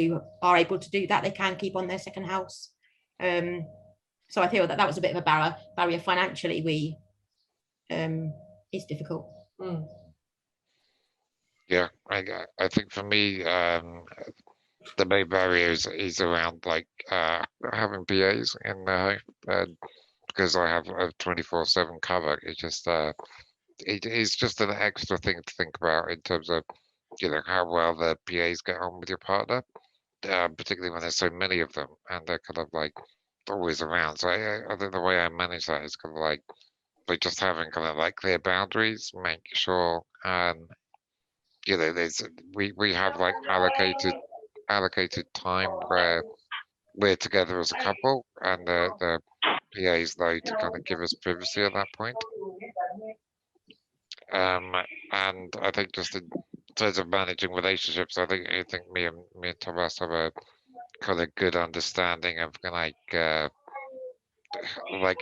are able to do that. They can keep on their second house. So I feel that was a bit of a barrier financially. Is difficult. Yeah, I think for me, the main barrier is around like having PAs in the home, because I have a 24/7 cover. It's just it is just an extra thing to think about in terms of how well the PAs get on with your partner, particularly when there's so many of them and they're kind of like always around. So I think the way I manage that is kind of like by just having kind of like clear boundaries, make sure we have like allocated time where we're together as a couple, and the PAs know to kind of give us privacy at that point. And I think just in terms of managing relationships, I think me and Thomas have a kind of good understanding of like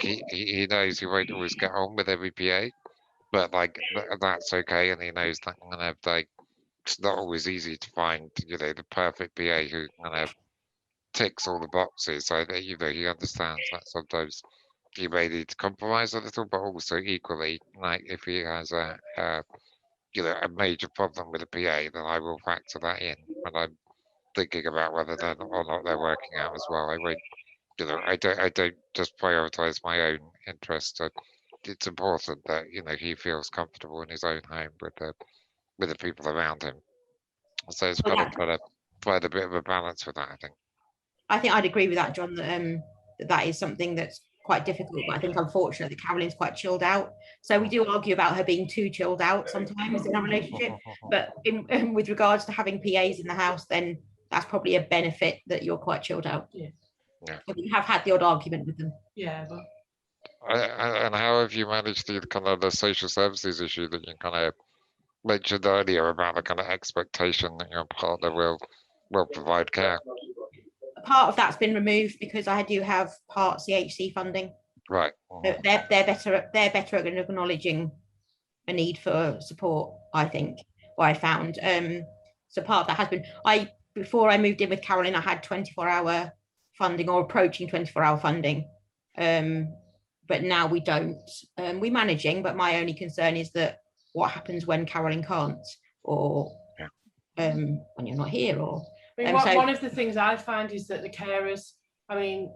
he knows he won't always get on with every PA, but like that's okay, and he knows that kind of like it's not always easy to find the perfect PA who kind of ticks all the boxes. So that he understands that sometimes he may need to compromise a little, but also equally, like if he has a major problem with a PA, then I will factor that in when I'm thinking about whether they're or not they're working out as well. I won't, I don't just prioritize my own interest. It's important that he feels comfortable in his own home with the people around him. So it's Well, got to try to find a bit of a balance with that, I think. I think I'd agree with that, John, that is something that's quite difficult. But I think, unfortunately, Caroline's quite chilled out. So we do argue about her being too chilled out sometimes in our relationship. But with regards to having PAs in the house, then that's probably a benefit that you're quite chilled out. Yeah. We have had the odd argument with them. Yeah, but And how have you managed the kind of the social services issue that you kind of mentioned earlier about the kind of expectation that your partner will provide care? Part of that's been removed because I do have part CHC funding. Right. So they're better at acknowledging a need for support, I think, what I found. So part of that has been, before I moved in with Caroline, I had 24-hour funding or approaching 24-hour funding. But now we don't. We're managing, but my only concern is that what happens when Caroline can't, or when you're not here, or I mean, one of the things I find is that the carers, I mean,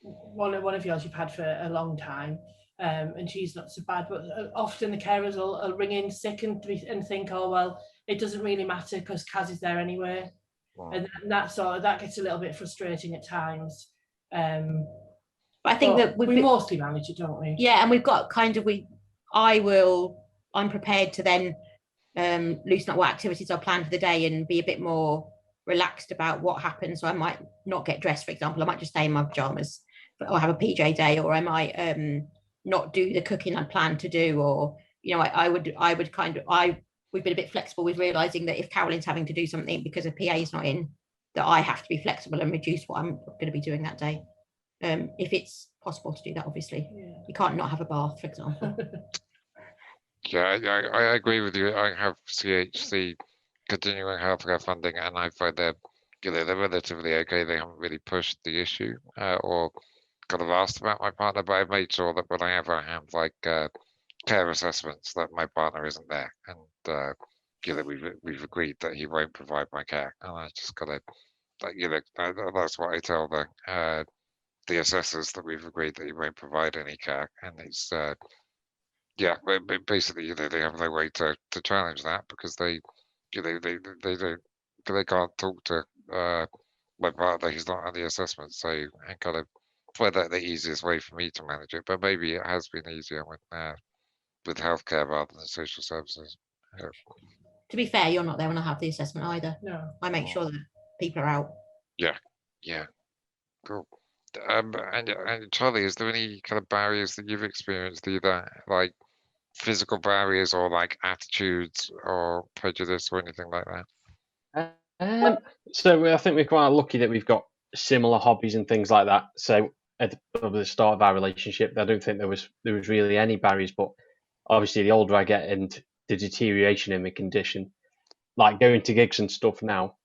one of yours you've had for a long time, and she's not so bad, but often the carers will ring in sick and think, oh, well, it doesn't really matter because Kaz is there anyway. Wow. And that gets a little bit frustrating at times. But I think that we mostly manage it, don't we? Yeah, and we've got I'm prepared to then loosen up what activities are planned for the day and be a bit more relaxed about what happens. So I might not get dressed, for example. I might just stay in my pajamas, or have a PJ day, or I might not do the cooking I'd planned to do, or we've been a bit flexible with realizing that if Caroline's having to do something because a PA is not in, that I have to be flexible and reduce what I'm going to be doing that day. If it's possible to do that, obviously. Yeah. You can't not have a bath, for example. Yeah, I agree with you. I have CHC, continuing healthcare funding, and I find they're relatively okay. They haven't really pushed the issue or kind of asked about my partner, but I've made sure that when I ever have like care assessments, that my partner isn't there, and we've agreed that he won't provide my care, and I just gotta, that's what I tell the assessors, that we've agreed that he won't provide any care, and it's basically they have no way to challenge that because they can't talk to my partner. He's not on the assessment, so I kind of find that the easiest way for me to manage it. But maybe it has been easier with healthcare rather than social services. To be fair, you're not there when I have the assessment either. No, I make sure that people are out. Yeah, cool. And Charlie, is there any kind of barriers that you've experienced, either like physical barriers or like attitudes or prejudice or anything like that? So I think we're quite lucky that we've got similar hobbies and things like that. So at the start of our relationship, I don't think there was really any barriers. But obviously, the older I get and the deterioration in my condition, like going to gigs and stuff now,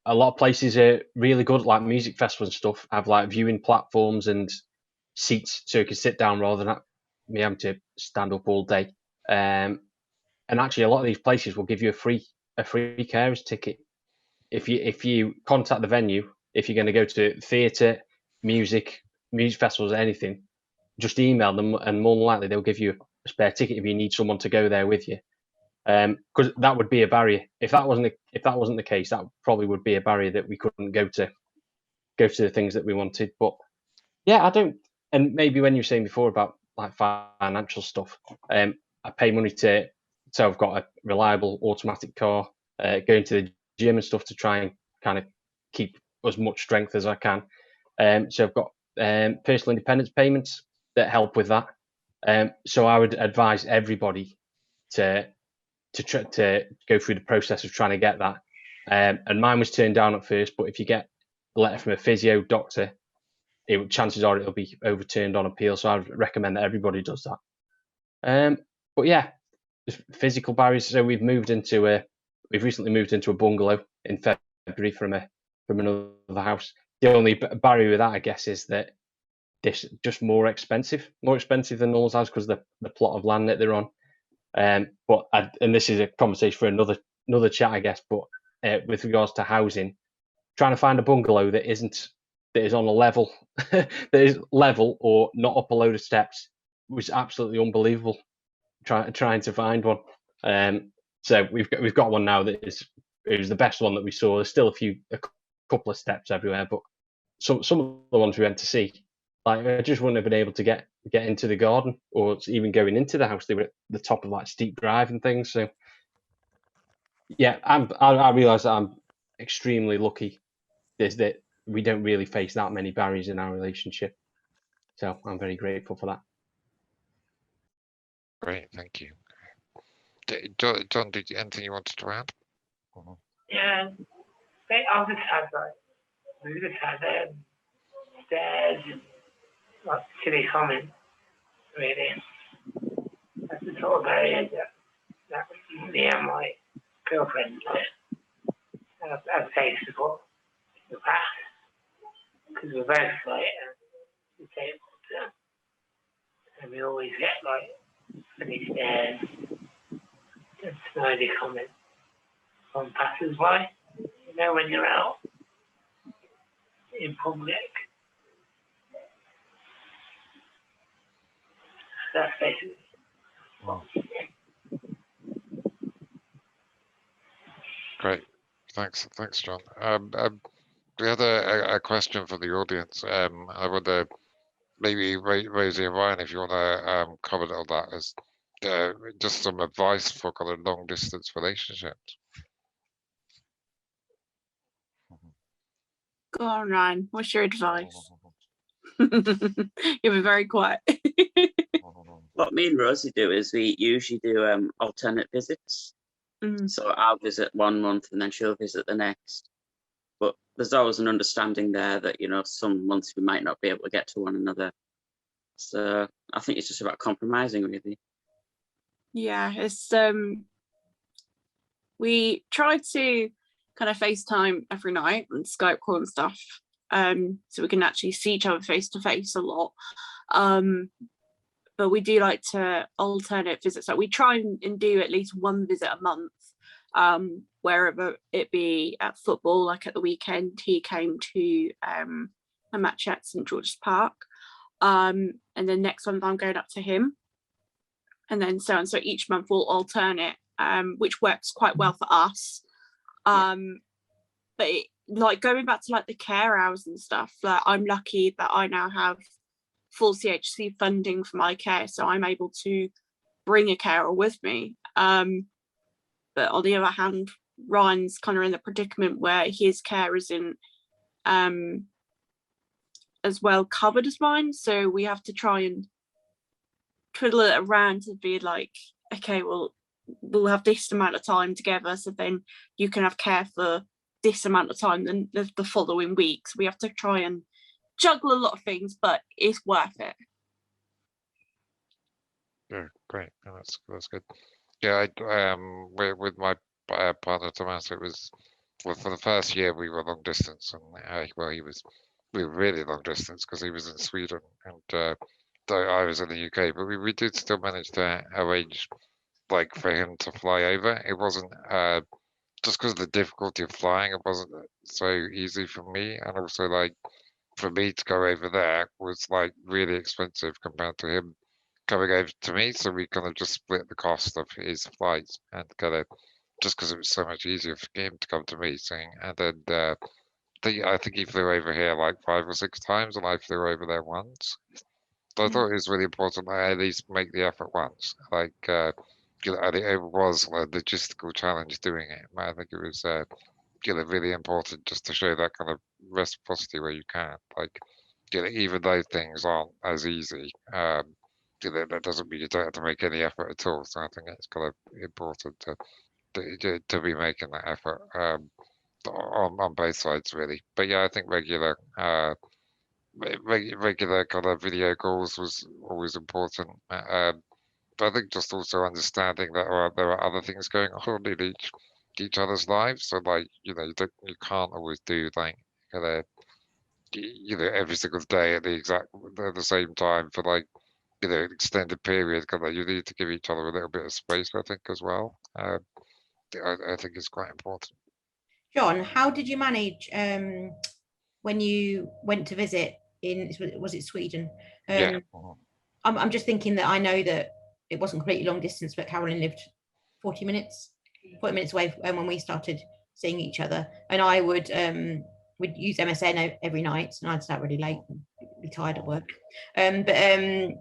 a lot of places are really good, like music festivals and stuff, have like viewing platforms and seats so you can sit down rather than me having to stand up all day. And actually, a lot of these places will give you a free carers ticket if you contact the venue. If you're going to go to theatre, music festivals, anything, just email them, and more than likely they'll give you a spare ticket if you need someone to go there with you. Because that would be a barrier. If that wasn't the case, that probably would be a barrier that we couldn't go to the things that we wanted. But yeah, I don't. And maybe when you were saying before about like financial stuff, I pay money so I've got a reliable automatic car, going to the gym and stuff to try and kind of keep as much strength as I can. So I've got personal independence payments that help with that. So I would advise everybody to go through the process of trying to get that. And mine was turned down at first, but if you get a letter from a physio doctor, chances are it'll be overturned on appeal. So I'd recommend that everybody does that. But yeah, physical barriers. So we've recently moved into a bungalow in February from another house. The only barrier with that, I guess, is that this just more expensive than Knowles House because the plot of land that they're on. And this is a conversation for another chat, I guess. But with regards to housing, trying to find a bungalow that is on a level that is level or not up a load of steps was absolutely unbelievable. Trying to find one. So we've got one now that it was the best one that we saw. There's still a couple of steps everywhere, but some of the ones we went to see, like I just wouldn't have been able to get into the garden or even going into the house. They were at the top of like steep drive and things. So yeah, I realise that I'm extremely lucky. Is that we don't really face that many barriers in our relationship. So I'm very grateful for that. Great, thank you. John, did you anything you wanted to add? Yeah, I just had we just had stairs and like silly comments, really. That's the sort of barrier that me and my girlfriend have faced before in the past. Because we're both like disabled, and we always get like funny stares and snidey comments from passers-by. You know, when you're out in public. That's basically. Wow. Great, thanks, John. We had a question for the audience. I wonder, maybe Rosie and Ryan, if you want to comment on that as just some advice for kind of long distance relationships. Go on, Ryan. What's your advice? You'll be very quiet. What me and Rosie do is we usually do alternate visits. So I'll visit 1 month and then she'll visit the next. But there's always an understanding there that, you know, some months we might not be able to get to one another. So I think it's just about compromising, really. Yeah, it's we try to kind of FaceTime every night and Skype call and stuff, so we can actually see each other face to face a lot. But we do like to alternate visits. Like we try and do at least 1 visit a month, wherever it be at football. Like at the weekend, he came to a match at St George's Park, and then next month I'm going up to him, and then so on. So each month we'll alternate, which works quite well for us. But like going back to like the care hours and stuff, like I'm lucky that I now have full CHC funding for my care, so I'm able to bring a carer with me. But on the other hand, Ryan's kind of in the predicament where his care isn't as well covered as mine, so we have to try and twiddle it around to be like, okay, well, we'll have this amount of time together, so then you can have care for this amount of time then the following weeks. We have to try and juggle a lot of things, but it's worth it. Yeah, great. No, that's good. Yeah, with my partner Thomas, it was for the first year we were long distance, and we were really long distance because he was in Sweden and I was in the UK, but we did still manage to arrange like for him to fly over. It wasn't just because of the difficulty of flying, it wasn't so easy for me, and also like for me to go over there was like really expensive compared to him coming over to me. So we kind of just split the cost of his flights and kind of just because it was so much easier for him to come to me. And then I think he flew over here like 5 or 6 times, and I flew over there once. So I thought it was really important that I at least make the effort once. Like, you know, I think it was a logistical challenge doing it. But I think it was, you know, really important just to show that kind of reciprocity where you can. Like, you know, even though things aren't as easy, you know, that doesn't mean you don't have to make any effort at all. So I think it's kind of important to be making that effort on both sides, really. But yeah, I think regular kind of video calls was always important. But I think just also understanding that there are other things going on in each other's lives. So like, you know, you can't always do like kind of, you know, every single day at the same time for like, you know, an extended period. Kind of, you need to give each other a little bit of space, I think, as well. I think it's quite important. John, how did you manage when you went to visit in, was it Sweden? Yeah. I'm just thinking that I know that it wasn't completely long distance, but Carolyn lived 40 minutes away when we started seeing each other. And I would use MSN every night, and I'd start really late and be tired at work. Then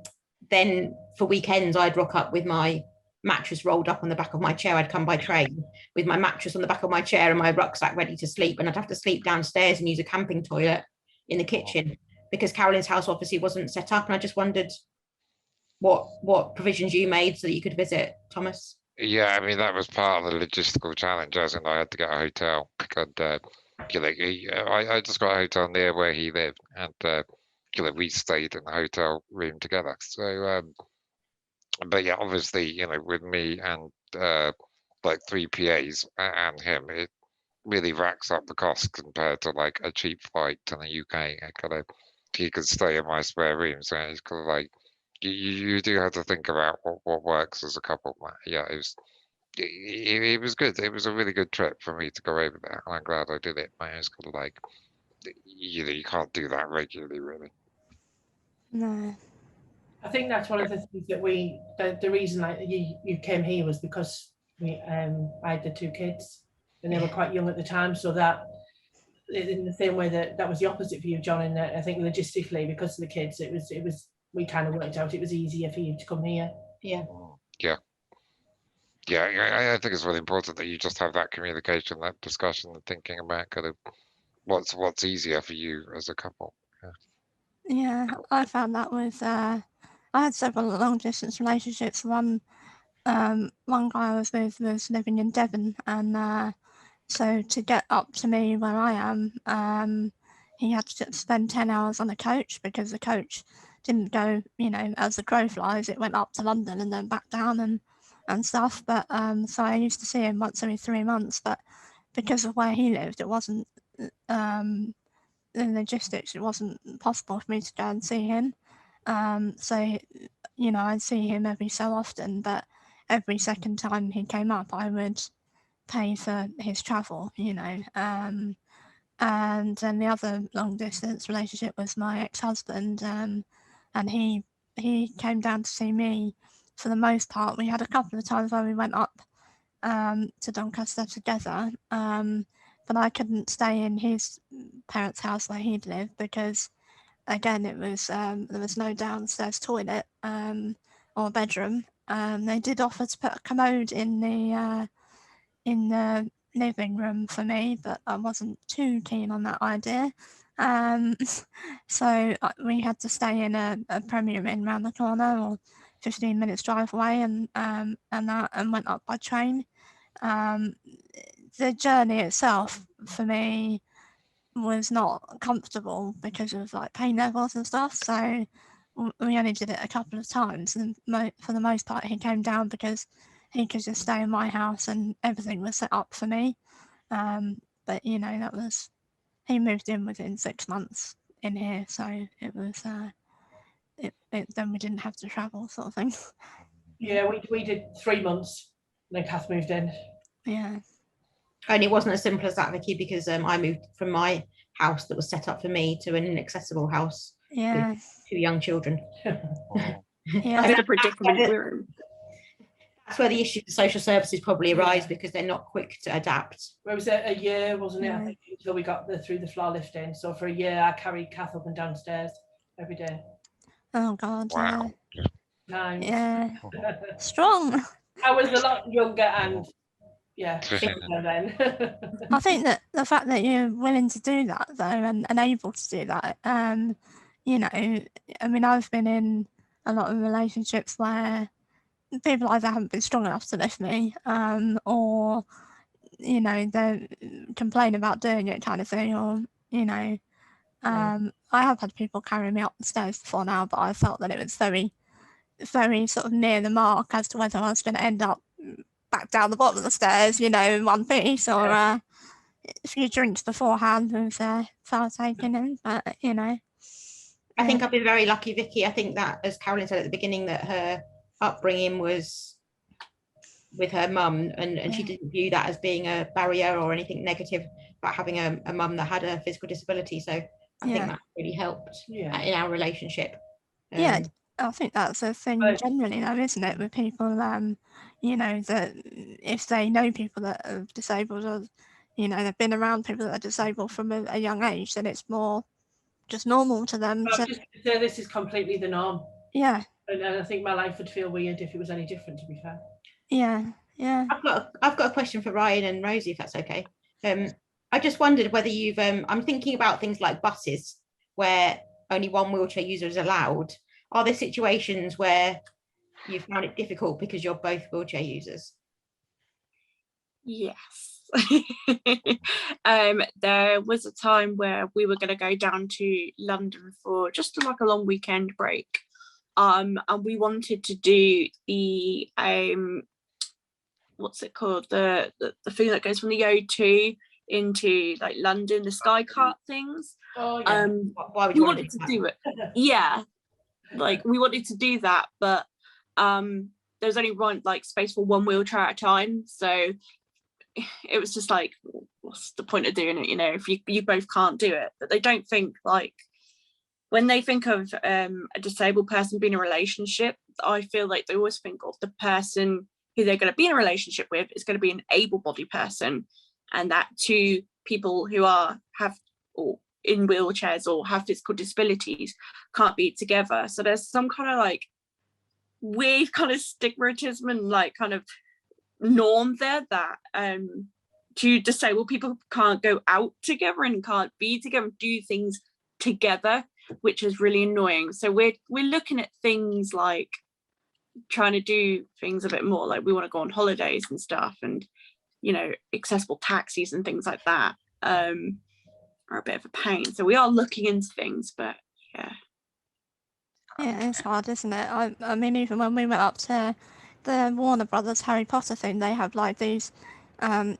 for weekends, I'd rock up with my mattress rolled up on the back of my chair. I'd come by train with my mattress on the back of my chair and my rucksack ready to sleep. And I'd have to sleep downstairs and use a camping toilet in the kitchen because Carolyn's house obviously wasn't set up. And I just wondered what provisions you made so that you could visit, Thomas. Yeah, I mean, that was part of the logistical challenge, as in I had to get a hotel. And, I just got a hotel near where he lived, and we stayed in the hotel room together. So, but yeah, obviously, with me and like 3 PAs and him, it really racks up the cost compared to like a cheap flight to the UK. He could stay in my spare room, so it's kind of like you do have to think about what works as a couple. Yeah, it was good. It was a really good trip for me to go over there, and I'm glad I did it. It was kind of like, you can't do that regularly, really. No. I think that's one of the things that the reason you came here was because I had the 2 kids and they were quite young at the time, so that in the same way that was the opposite for you, John, and I think logistically because of the kids, it was we kind of worked out it was easier for you to come here. Yeah. I think it's really important that you just have that communication, that discussion, and thinking about kind of what's easier for you as a couple. Yeah, I found that with I had several long distance relationships. One guy I was with was living in Devon, and so to get up to me where I am, he had to spend 10 hours on a coach because the coach didn't go, as the crow flies. It went up to London and then back down and stuff. But so I used to see him once every 3 months, but because of where he lived, it wasn't the logistics. It wasn't possible for me to go and see him. So I'd see him every so often, but every second time he came up, I would pay for his travel. And then the other long distance relationship was my ex-husband, and he came down to see me for the most part. We had a couple of times where we went up to Doncaster together, but I couldn't stay in his parents' house where he'd lived because, again, it was there was no downstairs toilet or bedroom. They did offer to put a commode in the living room for me, but I wasn't too keen on that idea. So we had to stay in a Premier Inn round the corner, or 15 minutes drive away, and went up by train. The journey itself for me was not comfortable because of like pain levels and stuff. So we only did it a couple of times, and for the most part, he came down because he could just stay in my house and everything was set up for me. But that was, he moved in within 6 months in here, so it was then we didn't have to travel, sort of thing. Yeah, we did 3 months, and then Kath moved in. Yeah. And it wasn't as simple as that, Vicky, because I moved from my house that was set up for me to an inaccessible house Yeah. with 2 young children. Yeah. That's the predicament we're in. That's where the issue of social services probably arise, because they're not quick to adapt. Well, it was a year, wasn't it? Yeah. I think, until we got through the floor lifting. So for a year, I carried Kath up and downstairs every day. Oh God. Wow. Times. Yeah. Strong. I was a lot younger and fitter then. I think that the fact that you're willing to do that, though, and able to do that, I mean, I've been in a lot of relationships where people either haven't been strong enough to lift me, or they complain about doing it, kind of thing, or I have had people carry me up the stairs before now, but I felt that it was very, very sort of near the mark as to whether I was going to end up back down the bottom of the stairs, in one piece, or a few drinks beforehand with fire taken in. But I think I've been very lucky, Vicky. I think that, as Carolyn said at the beginning, that her upbringing was with her mum, and she didn't view that as being a barrier or anything negative about having a mum that had a physical disability. So I think that really helped in our relationship. Yeah, I think that's a thing But- generally though, isn't it, with people, you know, that if they know people that are disabled, or, you know, they've been around people that are disabled from a young age, then it's more just normal to them I was to, just gonna say, this is completely the norm. yeah, And I think my life would feel weird if it was any different, to be fair. yeah, yeah. I've got a question for Ryan and Rosie, if that's okay. I just wondered whether you've I'm thinking about things like buses where only one wheelchair user is allowed. Are there situations where you found it difficult because you're both wheelchair users? Yes. There was a time where we were going to go down to London for just like a long weekend break. And we wanted to do the what's it called? The thing that goes from the O2 into like London, the sky cart things. Oh yeah. Why would We you wanted to do it. Yeah. Like we wanted to do that, but there's only one like space for one wheelchair at a time. So it was just like, what's the point of doing it, you know, if you both can't do it? But they don't think, like, when they think of a disabled person being in a relationship, I feel like they always think of the person who they're going to be in a relationship with is going to be an able-bodied person, and that two people who have or in wheelchairs or have physical disabilities can't be together. So there's some kind of like weird kind of stigmatism and like kind of norm there that two disabled people can't go out together and can't be together and do things together, which is really annoying. So we're looking at things like trying to do things a bit more, like we want to go on holidays and stuff, and you know, accessible taxis and things like that are a bit of a pain. So we are looking into things, but yeah. Yeah, it's hard, isn't it? I mean, even when we went up to the Warner Brothers Harry Potter thing, they have like these. John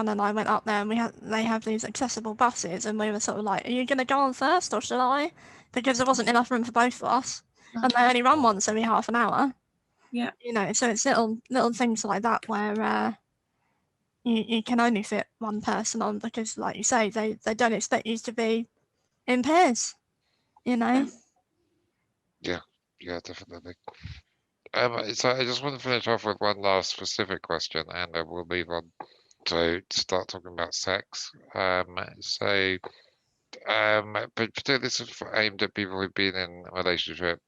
and I went up there, and they have these accessible buses, and we were sort of like, "Are you going to go on first, or shall I?" Because there wasn't enough room for both of us, and they only run once every half an hour. Yeah. You know, so it's little things like that where you can only fit one person on, because, like you say, they don't expect you to be in pairs. You know. Yeah, definitely. So I just want to finish off with one last specific question, and then we'll move on to start talking about sex. But particularly this is aimed at people who've been in a relationship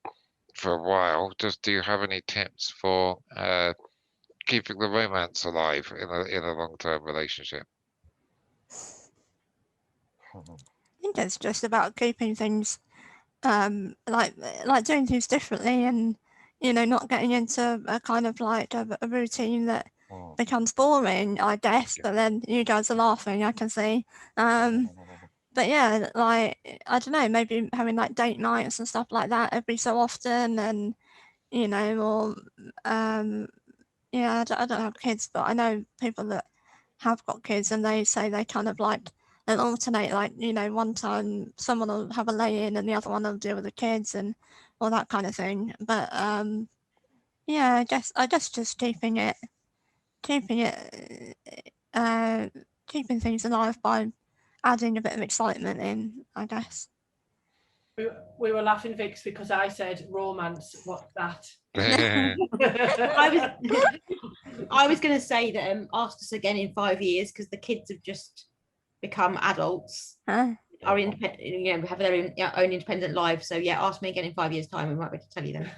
for a while. Do you have any tips for keeping the romance alive in a long-term relationship? I think it's just about keeping things like doing things differently, and you know, not getting into a kind of like a routine that becomes boring, I guess. But then you guys are laughing, I can see. But yeah, like, I don't know, maybe having like date nights and stuff like that every so often, and you know, or yeah, I don't have kids, but I know people that have got kids, and they say they kind of like, and alternate, like, you know, one time someone will have a lay in and the other one will deal with the kids and all that kind of thing. But yeah, I guess just keeping things alive by adding a bit of excitement in, I guess. We were laughing, Vix, because I said romance. What's that? I was going to say that ask us again in 5 years, because the kids have just become adults, are independent, you know, have their own independent lives. So yeah, ask me again in 5 years' time, we might be able to tell you them.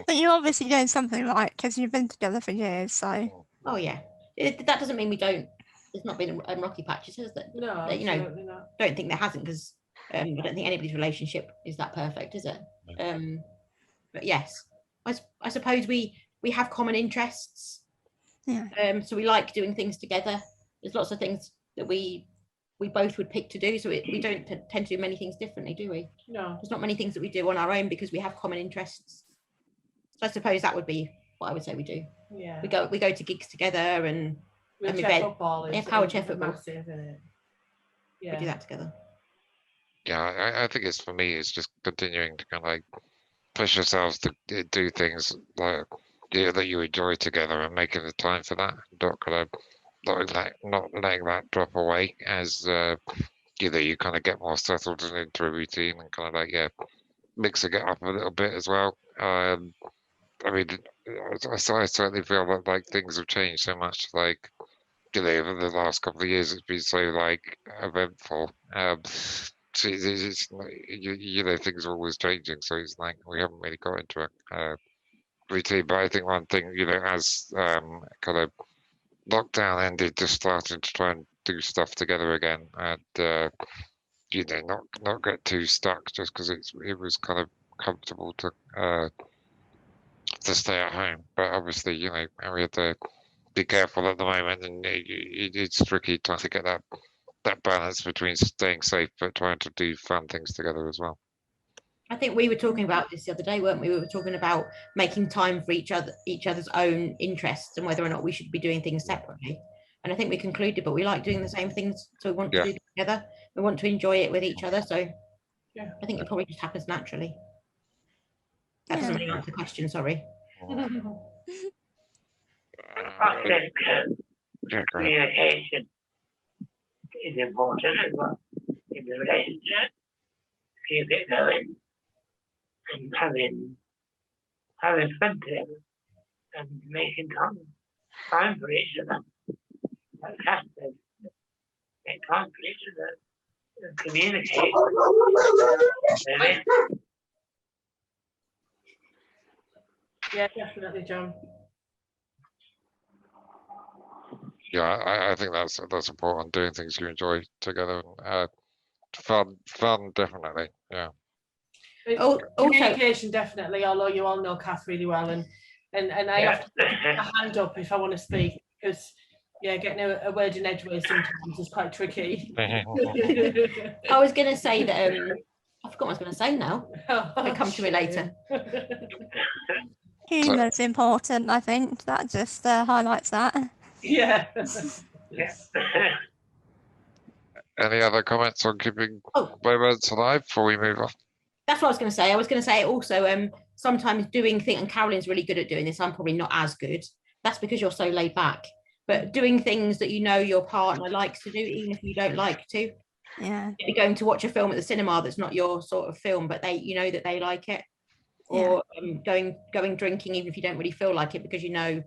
But you're obviously doing something right, because you've been together for years. So. Oh yeah, that doesn't mean we don't. There's not been a rocky patches, has there? No, you know, absolutely not. don't think there hasn't, because I don't think anybody's relationship is that perfect, is it? But yes, I suppose we have common interests. Yeah. So we like doing things together. There's lots of things that we both would pick to do. So we don't tend to do many things differently, do we? No. There's not many things that we do on our own because we have common interests. So I suppose that would be what I would say we do. Yeah. We go to gigs together, and football is power chair football. massive, isn't it? Yeah. We do that together. Yeah, I think for me, it's just continuing to kind of like push yourselves to do things like that you enjoy together and making the time for that, not kind of not letting that drop away as you kind of get more settled into a routine and kind of mixing it up a little bit as well. I mean, I certainly feel that things have changed so much. Over the last couple of years, it's been so eventful. So things are always changing. So it's we haven't really got into a routine. But I think one thing, as kind of lockdown ended, just starting to try and do stuff together again, and not get too stuck just because it was kind of comfortable to stay at home. But obviously, we have to be careful at the moment, and it's tricky trying to get that balance between staying safe but trying to do fun things together as well. I think we were talking about this the other day, weren't we? We were talking about making time for each other's own interests and whether or not we should be doing things separately. And I think we concluded, but we like doing the same things, so we want to do it together. We want to enjoy it with each other. So yeah, I think it probably just happens naturally. That doesn't really answer the question, sorry. I think communication is important as well in the relationship. Keep it going and having fun together and making time for each other. Like Cass said, make time for each other and communicate. Really. Yeah, definitely, John. Yeah, I think that's important. Doing things you enjoy together. Fun, definitely. Yeah. Communication, definitely. Although you all know Kath really well, and I have to put a hand up if I want to speak, because getting a word in edgeways sometimes is quite tricky. I was going to say that I forgot what I was going to say now. It'll come to me later. Humour's important, I think. That just highlights that. Yeah. Any other comments on keeping moments alive before we move on? That's what I was going to say. I was going to say also, sometimes doing things, and Caroline's really good at doing this. I'm probably not as good. That's because you're so laid back. But doing things that your partner likes to do, even if you don't like to. Yeah. Maybe going to watch a film at the cinema that's not your sort of film, but they, that they like it. Or going drinking, even if you don't really feel like it, because your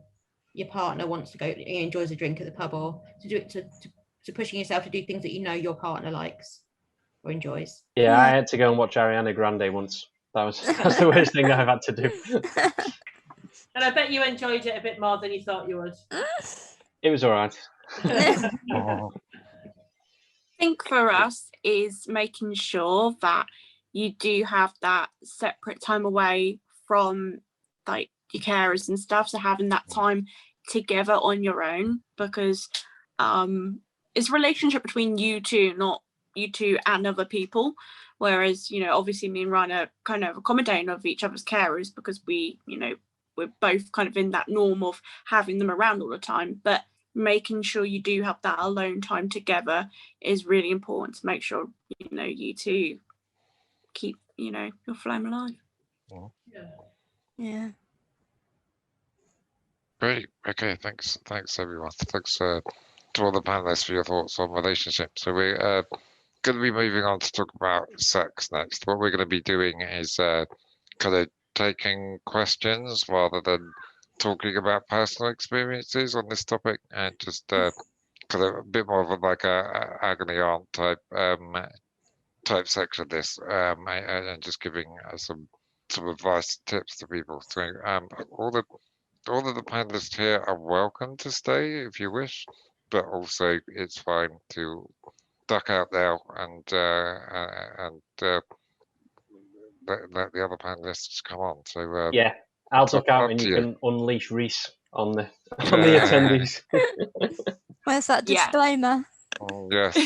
partner wants to go, enjoys a drink at the pub, or to do it to pushing yourself to do things that your partner likes or enjoys. Yeah, I had to go and watch Ariana Grande once. That's the worst thing I've had to do. And I bet you enjoyed it a bit more than you thought you would. It was all right. I think for us is making sure that you do have that separate time away from your carers and stuff. So having that time together on your own, because it's a relationship between you two, not you two and other people. Whereas, obviously me and Ryan are kind of accommodating of each other's carers because we're both kind of in that norm of having them around all the time. But making sure you do have that alone time together is really important to make sure, you two keep, your flame alive. Yeah. Great. Okay. Thanks, everyone. Thanks to all the panelists for your thoughts on relationships. So we're going to be moving on to talk about sex next. What we're going to be doing is kind of taking questions rather than talking about personal experiences on this topic, and just kind of a bit more of a agony aunt type section of this, and just giving some advice, tips to people. So all of the panelists here are welcome to stay if you wish, but also it's fine to duck out there and let the other panelists come on. So yeah, I'll duck out and you can unleash Reese on the attendees. Where's that disclaimer? Yes.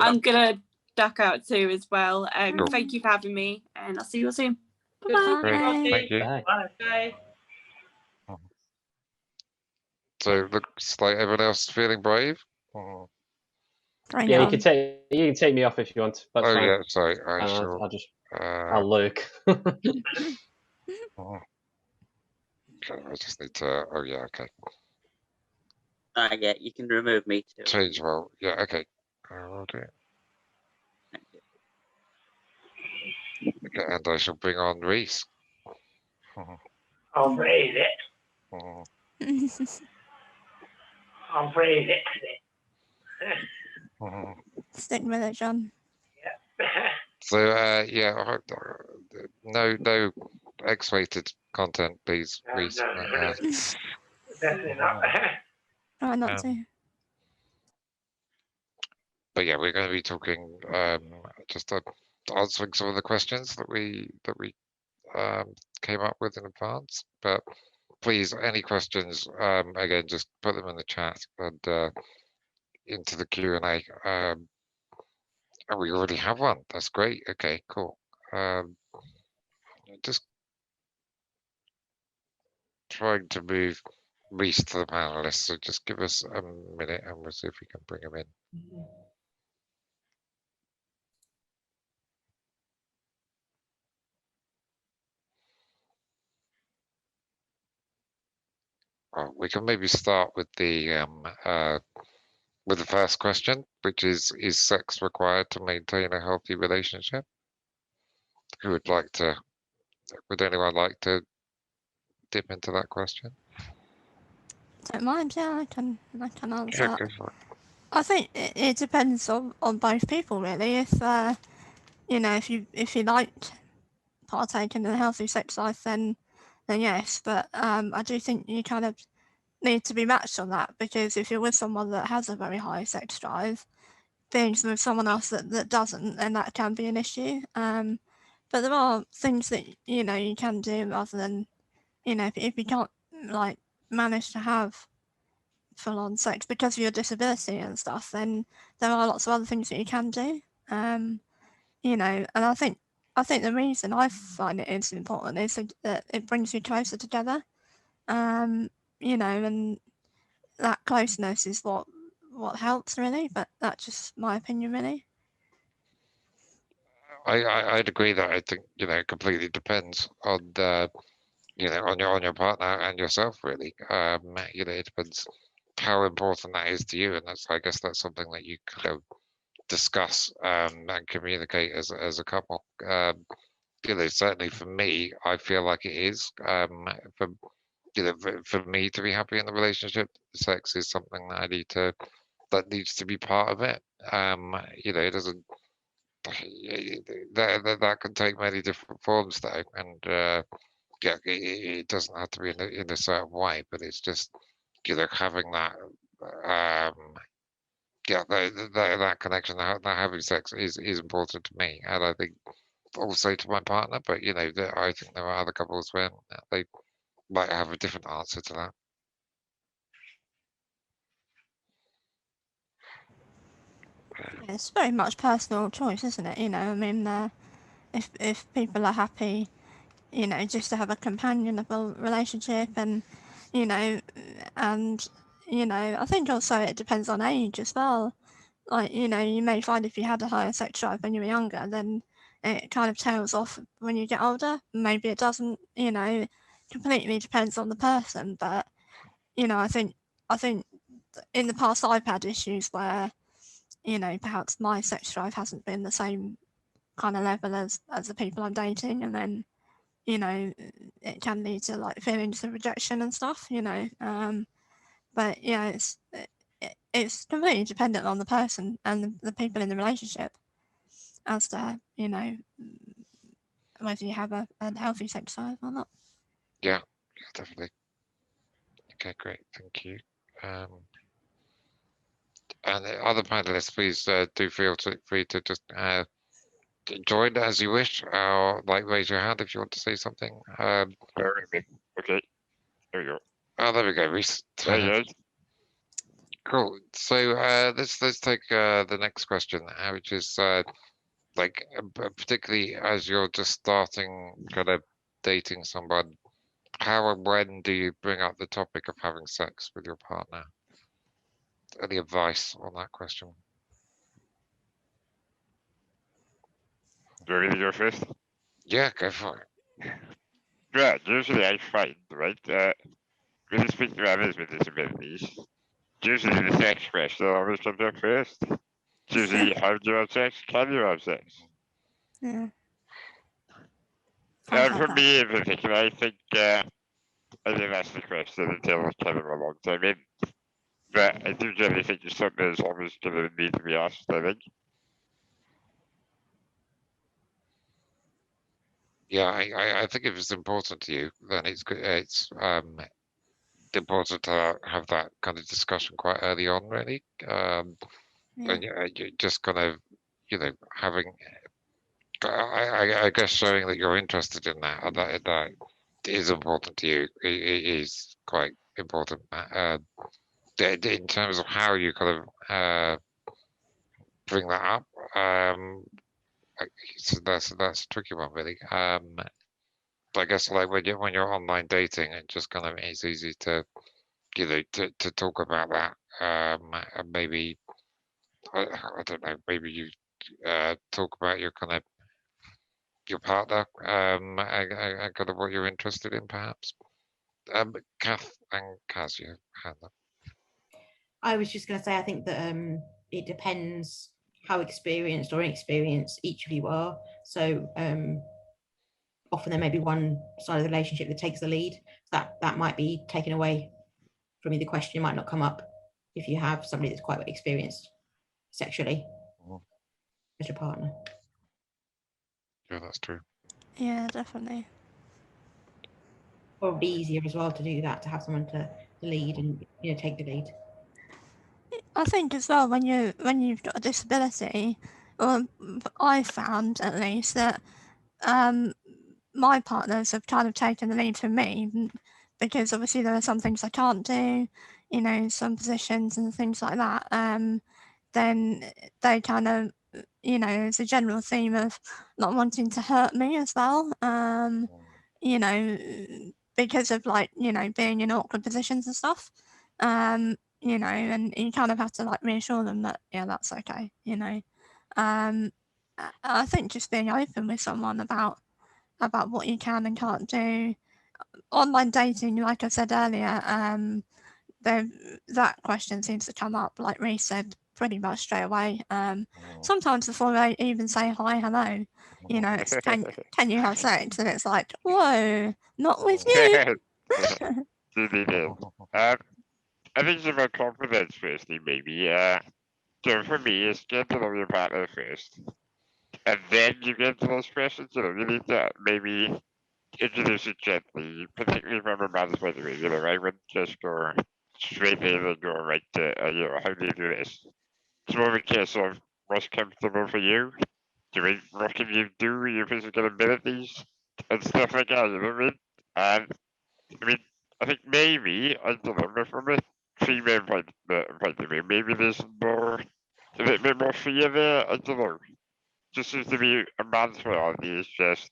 I'm gonna duck out too as well. Thank you for having me, and I'll see you all soon. Bye. Thank you. Bye. So looks like everyone else is feeling brave. Yeah, you can take me off if you want. That's fine. Yeah, sorry. Sure. I'll lurk. Okay, I just need to. Oh yeah, okay. Yeah, you can remove me too. Change role. Yeah, okay. I will do. Thank you. Okay, and I shall bring on Reese. I'll praise it. Mhm. I'll praise it. Mhm. Stick with it, John. So yeah, no X-rated content, please, No, Reese. no, no, definitely not. Try not Um, to. But yeah, we're going to be talking just answering some of the questions that we came up with in advance. But please, any questions, again, just put them in the chat and into the Q&A. And we already have one. That's great. Okay, cool. Just trying to move Reese to the panelists. So just give us a minute and we'll see if we can bring him in. We can maybe start with the first question, which is sex required to maintain a healthy relationship? Who would like to? Would anyone like to dip into that question? Don't mind, yeah, I can answer Yeah, that. go for it. I think it depends on both people really. If you know, if you liked partaking in a healthy sex life, then yes. But I do think you kind of need to be matched on that, because if you're with someone that has a very high sex drive, being with someone else that doesn't, then that can be an issue. But there are things that you know you can do rather than, you know, if you can't like manage to have full on sex because of your disability and stuff, then there are lots of other things that you can do. You know, and I think the reason I find it is important is that it brings you closer together. You know, and that closeness is what helps really. But that's just my opinion, really. I'd agree that I think it completely depends on on your partner and yourself really. It depends how important that is to you, and I guess that's something that you kind of discuss and communicate as a couple. Certainly for me, I feel like it is for for me to be happy in the relationship. Sex is something that needs to be part of it. It doesn't. That can take many different forms though, and yeah, it doesn't have to be in a certain way, but it's just having that that connection, that having sex is important to me, and I think also to my partner. But I think there are other couples where they might have a different answer to that. It's very much personal choice, isn't it? You know, I mean, if people are happy, you know, just to have a companionable relationship, and you know, and you know, I think also it depends on age as well. Like, you know, you may find if you had a higher sex drive when you were younger, then it kind of tails off when you get older. Maybe it doesn't. You know, completely depends on the person. But you know, I think in the past I've had issues where, you know, perhaps my sex drive hasn't been the same kind of level as the people I'm dating, and then you know it can lead to like feelings of rejection and stuff. You know, but yeah, it's completely dependent on the person and the people in the relationship as to whether you have a healthy sex drive or not. Yeah, definitely. Okay, great, thank you. And the other panelists, please do feel free to just join as you wish, or like raise your hand if you want to say something. Okay, there we go. Oh, there we go, Reese. Yes. Cool. So let's take the next question, which is particularly as you're just starting kind of dating someone, how and when do you bring up the topic of having sex with your partner? Any advice on that question? Do I really go first? Yeah, go for it. But usually I find, right, when you speak to others with disabilities, usually the sex question always comes up first. It's usually, how do you have sex? Can you have sex? Yeah. I've had For that. me in particular, I think I didn't ask the question until kind of a long time in. But I do generally think it's something that's always going to need to be asked, I think. Yeah, I think if it's important to you, then it's important to have that kind of discussion quite early on, really. Yeah. And you're just kind of, having, I guess, showing that you're interested in that, and that is important to you. It is quite important. In terms of how you kind of bring that up, so that's a tricky one, really. I guess like when you're online dating, it just kind of it's easy to to talk about that. And maybe I don't know. Maybe you talk about your kind of your partner, and kind of what you're interested in, perhaps. Kath and Kaz, you hand up. I was just going to say, I think that it depends how experienced or inexperienced each of you are. So often there may be one side of the relationship that takes the lead. That might be taken away from you. The question might not come up if you have somebody that's quite experienced sexually as your partner. Yeah, that's true. Yeah, definitely. Probably easier as well to do that, to have someone to lead and take the lead. I think as well when you've got a disability, or I found at least that my partners have kind of taken the lead for me, because obviously there are some things I can't do, some positions and things like that. Then they kind of, it's a general theme of not wanting to hurt me as well. Because of being in awkward positions and stuff. And you kind of have to reassure them that that's okay. I think just being open with someone about what you can and can't do. Online dating, like I said earlier, that question seems to come up, like Reece said, pretty much straight away. Sometimes before they even say hi, hello, it's can you have sex? And it's like, whoa, not with you. I think it's about confidence, firstly, maybe. So for me, it's get to know your partner first. And then you get to those questions, you need to maybe introduce it gently, particularly from a man's point of view, I wouldn't just go straight in and go right to, how do you do this? It's more of a case of what's comfortable for you, what can you do, your physical abilities, and stuff like that, you know what I mean? And, I think maybe, I don't know, but from a female point of view, maybe there's a bit more fear there, I don't know. Just seems to be a man's reality is just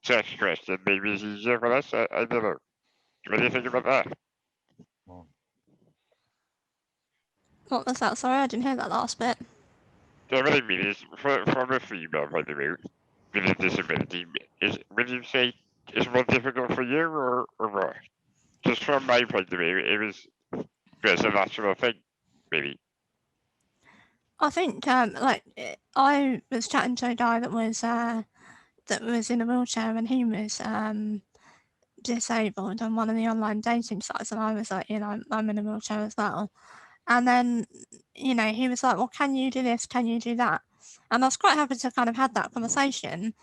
sex question. Maybe it's easier for us. I don't know. What do you think about that? What was that? Sorry, I didn't hear that last bit. So what I mean is, from a female point of view, with a disability, would you say it's more difficult for you or what? Just from my point of view, it's a natural thing, maybe. I think I was chatting to a guy that was in a wheelchair, and he was disabled on one of the online dating sites, and I was like, I'm in a wheelchair as well. And then, he was like, well, can you do this? Can you do that? And I was quite happy to kind of had that conversation,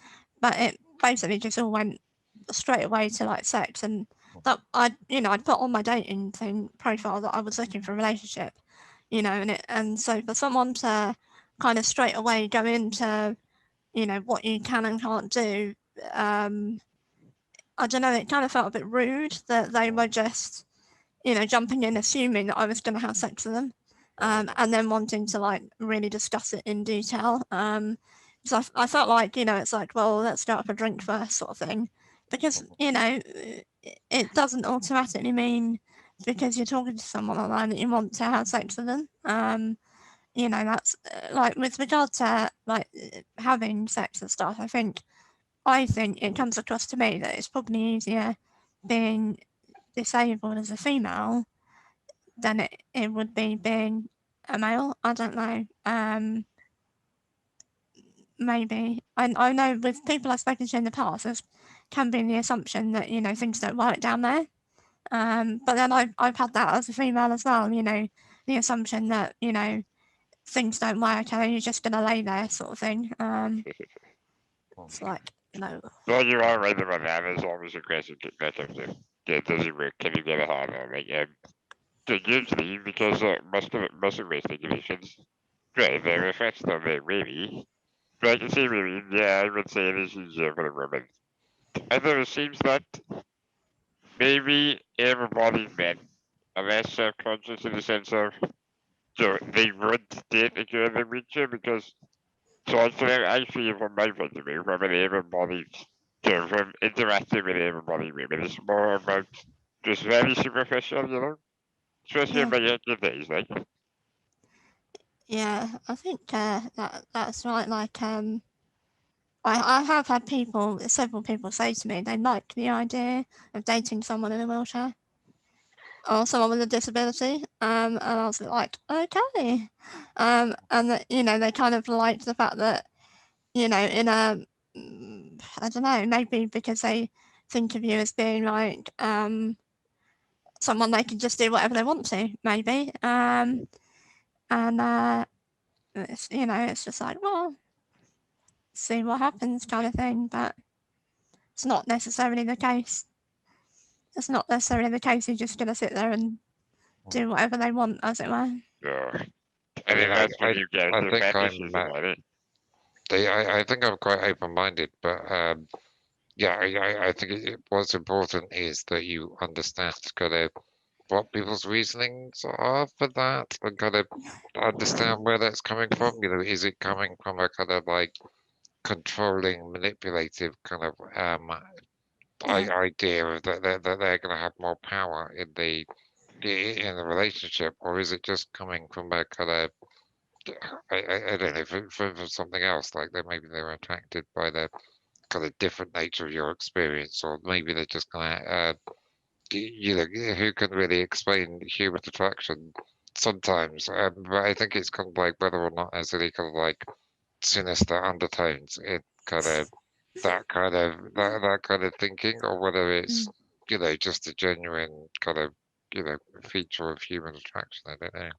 but it basically just all went straight away to sex. And that I'd put on my dating thing profile that I was looking for a relationship, and so for someone to kind of straight away go into, what you can and can't do, I don't know, it kind of felt a bit rude that they were just, jumping in, assuming that I was going to have sex with them, and then wanting to really discuss it in detail. So I felt like, it's like, well, let's go out for a drink first, sort of thing, because it doesn't automatically mean because you're talking to someone online that you want to have sex with them. That's with regard to having sex and stuff. I think I think it comes across to me that it's probably easier being disabled as a female than it would be being a male. I don't know. Maybe. I know with people I've spoken to in the past, there's can be the assumption that, you know, things don't work down there. But then I've had that as a female as well, you know, the assumption that, you know, things don't work and you're just going to lay there sort of thing. It's like, no. Well, you are right about that. There's always a question that comes in. Does it work? Can you get a hard on? Like, so usually, because most of racial conditions, right, their effects on it, really. But I can see, maybe, yeah, I would say it is easier for the women. And then it seems that maybe able-bodied men are less self-conscious in the sense of, so they would date a girl in wheelchair because, so I feel from my point of view, from an able-bodied, so from interacting with able-bodied women, it's more about just very superficial, you know? Especially in my younger days, like. Yeah, I think that's right. Like, I have had several people say to me they like the idea of dating someone in a wheelchair or someone with a disability. And I was like, okay. And that, you know, they kind of liked the fact that, you know, in a, I don't know, maybe because they think of you as being like someone they can just do whatever they want to, maybe. And it's, you know, it's just like, well, see what happens kind of thing, but it's not necessarily the case. It's not necessarily the case you're just going to sit there and do whatever they want, as it were. No. I mean, I think I think I'm quite open-minded, but yeah, I think what's important is that you understand kind of what people's reasonings are for that, and kind of understand where that's coming from. You know, is it coming from a kind of like controlling, manipulative kind of idea of that they're going to have more power in the relationship, or is it just coming from a kind of I don't know, for something else, like maybe they're attracted by the kind of different nature of your experience, or maybe they're just gonna you know, who can really explain human attraction sometimes, but I think it's kind of like whether or not there's any kind of like sinister undertones in kind of that kind of thinking, or whether it's you know, just a genuine kind of, you know, feature of human attraction. I don't know.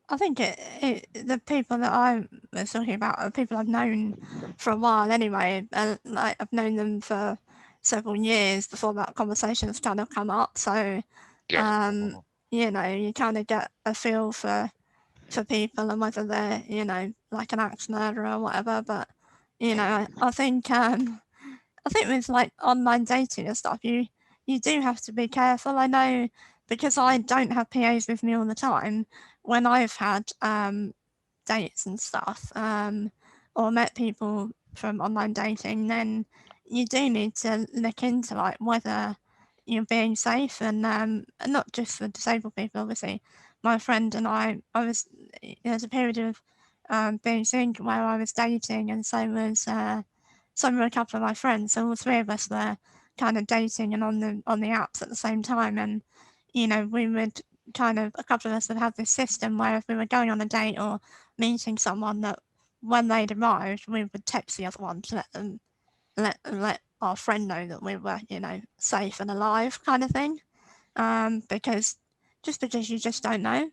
I think the people that I was talking about are people I've known for a while anyway. Like I've known them for several years before that conversation has kind of come up. So, you know, you kind of get a feel for people and whether they're, you know, like an axe murderer or whatever. But, you know, I think with like online dating and stuff, you do have to be careful. I know because I don't have PAs with me all the time. When I've had dates and stuff, or met people from online dating, then you do need to look into like whether you're being safe, and not just for disabled people. Obviously, my friend and I was there's a period of being single where I was dating, and so were a couple of my friends. So all three of us were kind of dating and on the apps at the same time, and you know, we would kind of, a couple of us would have this system where if we were going on a date or meeting someone, that when they'd arrived, we would text the other one to let them let our friend know that we were, you know, safe and alive, kind of thing. Because you just don't know,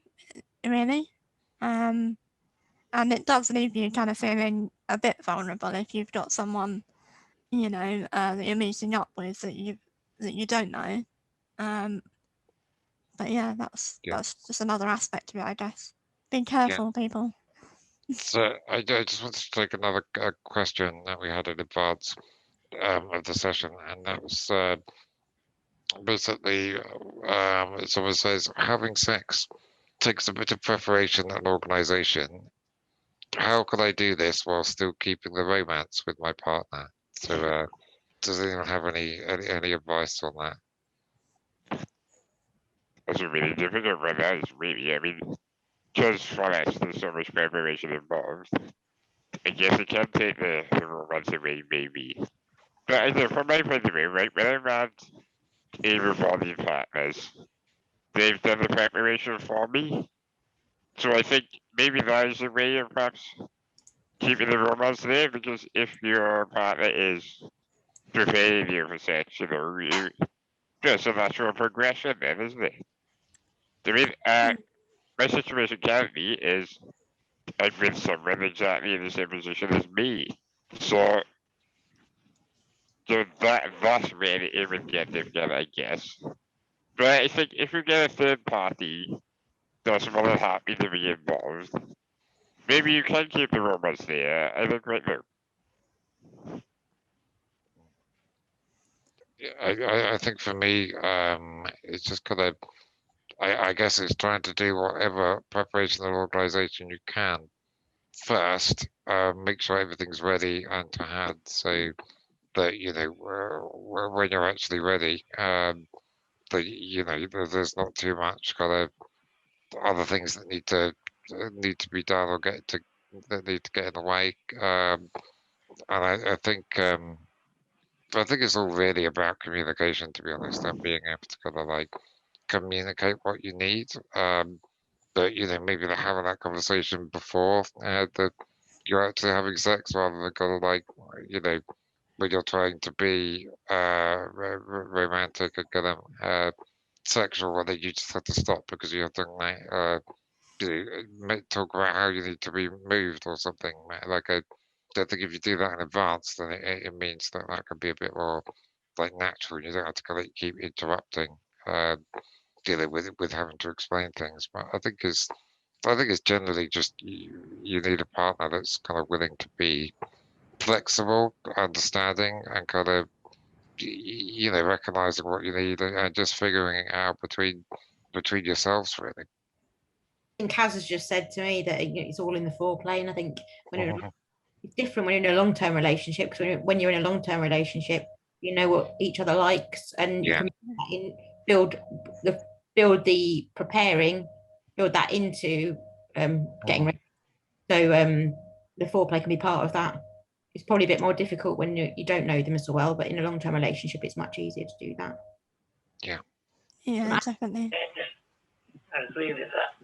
really. And it does leave you kind of feeling a bit vulnerable if you've got someone, you know, that you're meeting up with that you don't know. But yeah, that's just another aspect of it, I guess. Be careful, people. So I just wanted to take another question that we had in advance of the session, and that was basically someone says having sex takes a bit of preparation and organization. How can I do this while still keeping the romance with my partner? So does anyone have any advice on that? That's a really difficult one. That is really, I mean, because for us, there's so much preparation involved. I guess it can take the romance away, maybe. But I think from my point of view, right, when I ran able-bodied partners, they've done the preparation for me. So I think maybe that is a way of perhaps keeping the romance there, because if your partner is preparing you for sex, there's a natural progression then, isn't it? I mean, my situation currently is I'm with someone exactly in the same position as me. So that's really it would get difficult, I guess. But I think if you get a third party that's more than happy to be involved, maybe you can keep the romance there. I think right now. I think for me, it's just kind of, I guess it's trying to do whatever preparation and organization you can first, make sure everything's ready and to hand, so that when you're actually ready, that there's not too much kind of other things that need to be done or that need to get in the way. And I think it's all really about communication, to be honest, and being able to kind of like communicate what you need. But maybe they're having that conversation before that you're actually having sex, rather than kind of like when you're trying to be romantic and kind of sexual, and then you just have to stop because you have to like talk about how you need to be moved or something. Like I don't think if you do that in advance, then it means that can be a bit more like natural. You don't have to kind of keep interrupting, dealing with having to explain things. But I think it's generally just you need a partner that's kind of willing to be flexible, understanding, and kind of recognizing what you need and just figuring it out between yourselves, really. I think Kaz has just said to me that it's all in the foreplay, and I think when Mhm. it's different when you're in a long-term relationship, because when you're in a long-term relationship, you know what each other likes, and you Yeah. can build the preparing, build that into getting ready. So the foreplay can be part of that. It's probably a bit more difficult when you don't know them so well, but in a long-term relationship, it's much easier to do that. Yeah. Yeah, definitely. I agree with that.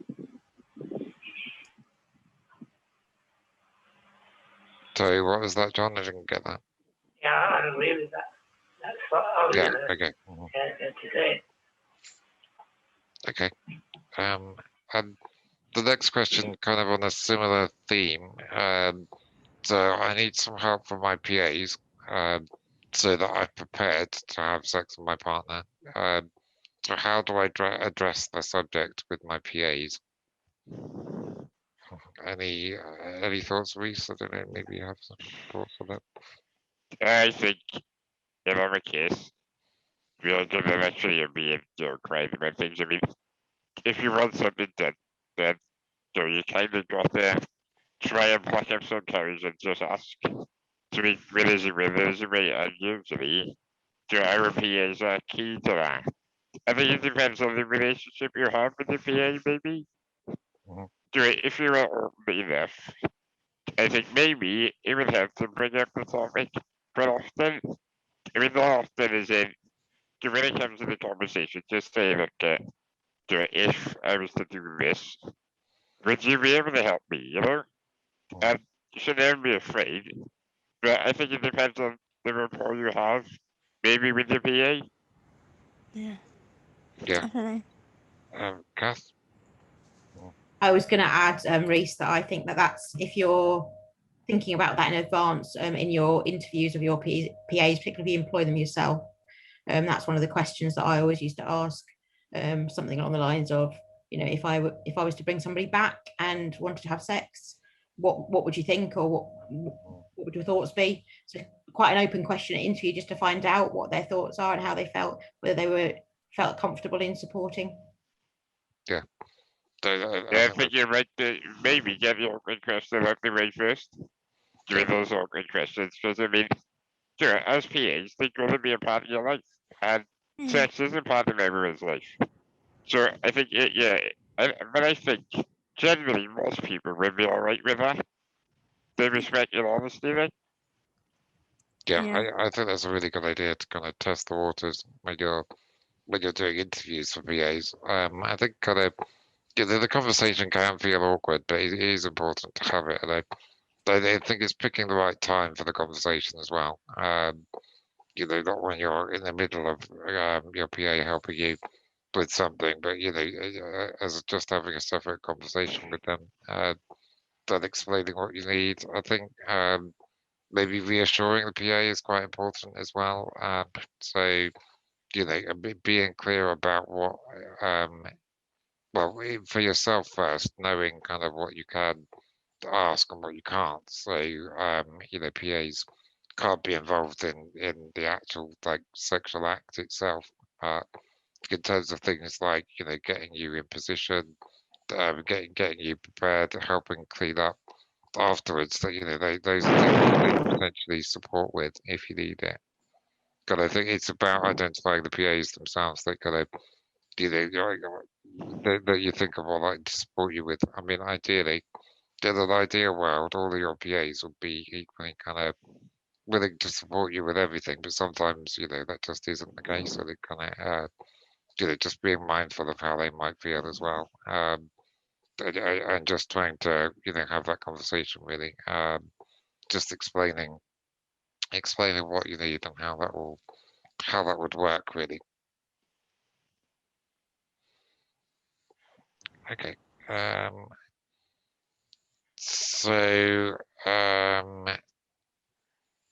So what was that, John? I didn't get that. Yeah, I agree with that. That's what I was Yeah. gonna Okay. to say. Okay. And the next question, kind of on a similar theme. So I need some help from my PAs, so that I'm prepared to have sex with my partner. So how do I address the subject with my PAs? Any thoughts, Reese? I don't know. Maybe you have some thoughts on that. I think in our case, we are going to actually be a right about things. I mean, if you want something done, then you kind of got to try and pluck up some courage and just ask. To be realism, and usually our PAs are key to that. I think it depends on the relationship you have with the PA, maybe. If you're open enough, I think maybe it would help to bring up the topic quite often. I mean, not often as in, when it comes to the conversation, just say, look, if I was to do this, would you be able to help me, And you should never be afraid. But I think it depends on the rapport you have, maybe with the PA. Yeah. Yeah. Definitely. Kath? I was going to add, Reese, that I think that's if you're thinking about that in advance in your interviews of your PAs, particularly if you employ them yourself, that's one of the questions that I always used to ask, something along the lines of, if I was to bring somebody back and wanted to have sex, what would you think, or what would your thoughts be? So quite an open question at interview, just to find out what their thoughts are and how they felt, whether they felt comfortable in supporting. Yeah. I think you're right to maybe get the awkward question out the way first. Give those awkward questions, because I mean, sure, as PAs, they're going to be a part of your life, and sex is a part of everyone's life. So I think, but I think generally most people will be all right with that. They respect your honesty, right? Yeah, Yeah. I think that's a really good idea to kind of test the waters when you're doing interviews for PAs. I think kind of the conversation can feel awkward, but it is important to have it. And I think it's picking the right time for the conversation as well. Not when you're in the middle of your PA helping you with something, but as just having a separate conversation with them, then explaining what you need. I think maybe reassuring the PA is quite important as well. So being clear about what for yourself first, knowing kind of what you can ask and what you can't. So PAs can't be involved in the actual like sexual act itself. Uh, in terms of things like getting you in position, getting you prepared, helping clean up afterwards. That those are things that they can potentially support with if you need it. But I think it's about identifying the PAs themselves that kind of that you think of or like to support you with. I mean, ideally, in an ideal world, all of your PAs would be equally kind of willing to support you with everything, but sometimes that just isn't the case. So they kind of just being mindful of how they might feel as well, and just trying to have that conversation really, just explaining what you need and how that would work really. Okay. So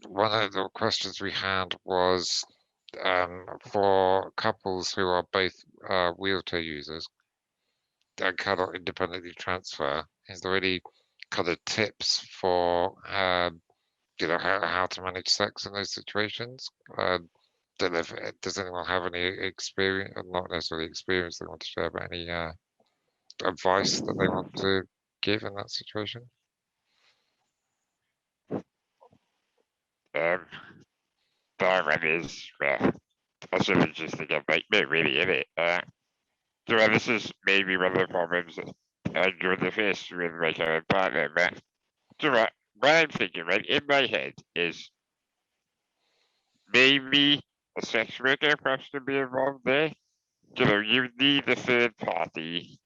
one of the questions we had was for couples who are both wheelchair users and cannot independently transfer, is there any kind of tips for how to manage sex in those situations? Don't know if does anyone have any experience, not necessarily experience they want to share, but any advice that they want to give in that situation? That one is, I should have just think of nightmare really in it. So this is maybe one of the problems I go to face with my current partner, but so what I'm thinking, right, in my head is maybe a sex worker has to be involved there. You need a third party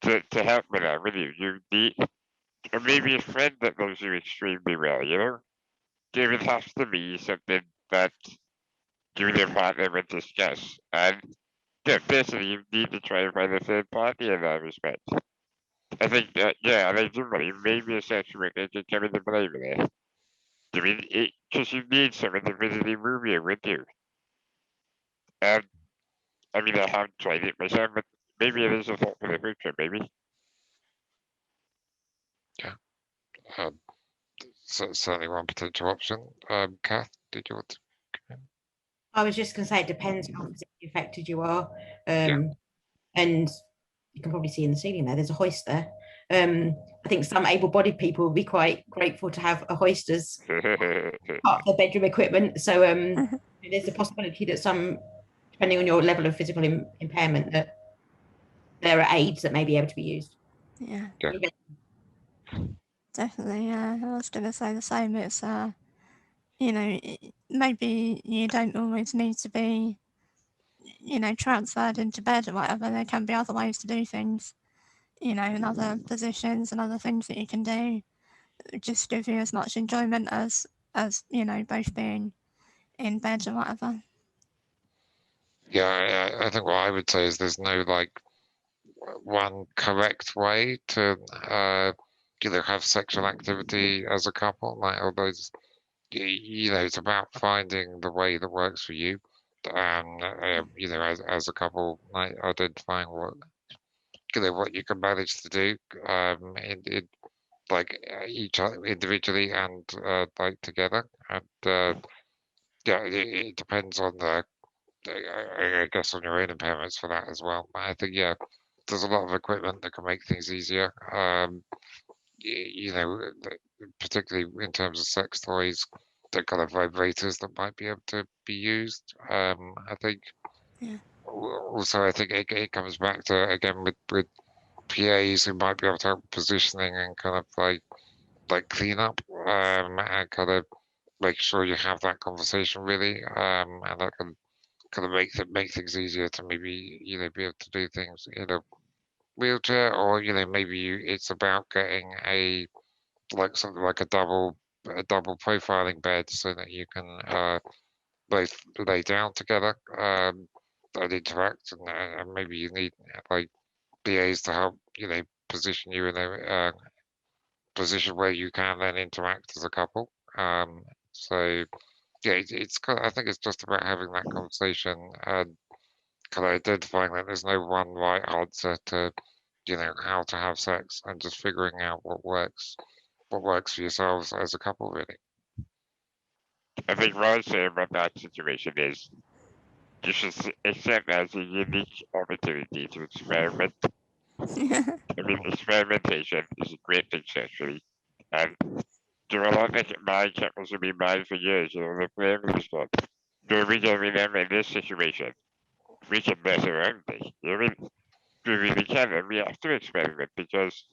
to help with that with you. You need, or maybe a friend that knows you extremely well, It has to be something that you and your partner would discuss. And basically, you need to try and find a third party in that respect. I think that, I think somebody, maybe a sex worker can come into play with it. I mean, because you need someone to physically move you with you. And I mean, I haven't tried it myself, but maybe it is a thought for the future, maybe. Yeah. So certainly one potential option. Kath, did you want to come in? I was just going to say it depends how physically affected you are. Yeah. And you can probably see in the ceiling there's a hoist there. I think some able-bodied people will be quite grateful to have a hoist as part of their bedroom equipment. So there's a possibility that some, depending on your level of physical impairment, that there are aids that may be able to be used. Yeah. Yeah. Definitely, yeah. I was going to say the same. It's, maybe you don't always need to be, transferred into bed or whatever. There can be other ways to do things, in other positions and other things that you can do. Just give you as much enjoyment as both being in bed or whatever. Yeah, I think what I would say is there's no like one correct way to have sexual activity as a couple. Like all those, it's about finding the way that works for you. As a couple, like identifying what you can manage to do in like each individually and like together. And it depends on I guess on your own impairments for that as well. But I think there's a lot of equipment that can make things easier. Particularly in terms of sex toys, the kind of vibrators that might be able to be used. I think. Yeah. Also, I think it comes back to again with PAs who might be able to help positioning and kind of like clean up and kind of make sure you have that conversation really, and that can kind of make things easier to maybe be able to do things in a wheelchair, or maybe it's about getting something like a double profiling bed so that you can both lay down together and interact, and maybe you need like BAs to help position you in a position where you can then interact as a couple. So yeah, it's kind of, I think it's just about having that conversation and kind of identifying that there's no one right answer to how to have sex, and just figuring out what works for yourselves as a couple, really. I think what I'm saying about that situation is you should accept that as a unique opportunity to experiment. I mean, experimentation is a great thing sexually, and there are a lot of mind couples have been married for years, the family stuff. We can remember in this situation, we can mess around this. I mean, we really can, and we have to experiment, because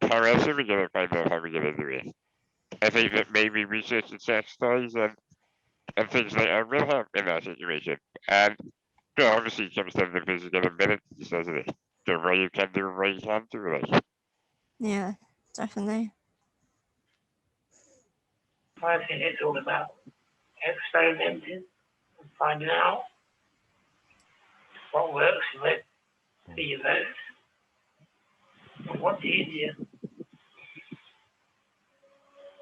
how else are we going to find out how we're going to do it? I think that maybe researching sex toys and things like that will help in that situation. And obviously it comes down to the physical abilities, doesn't it? The way you can do what you can't do, like. Yeah, definitely. I think it's all about experimenting and finding out what works for you both and what's easier.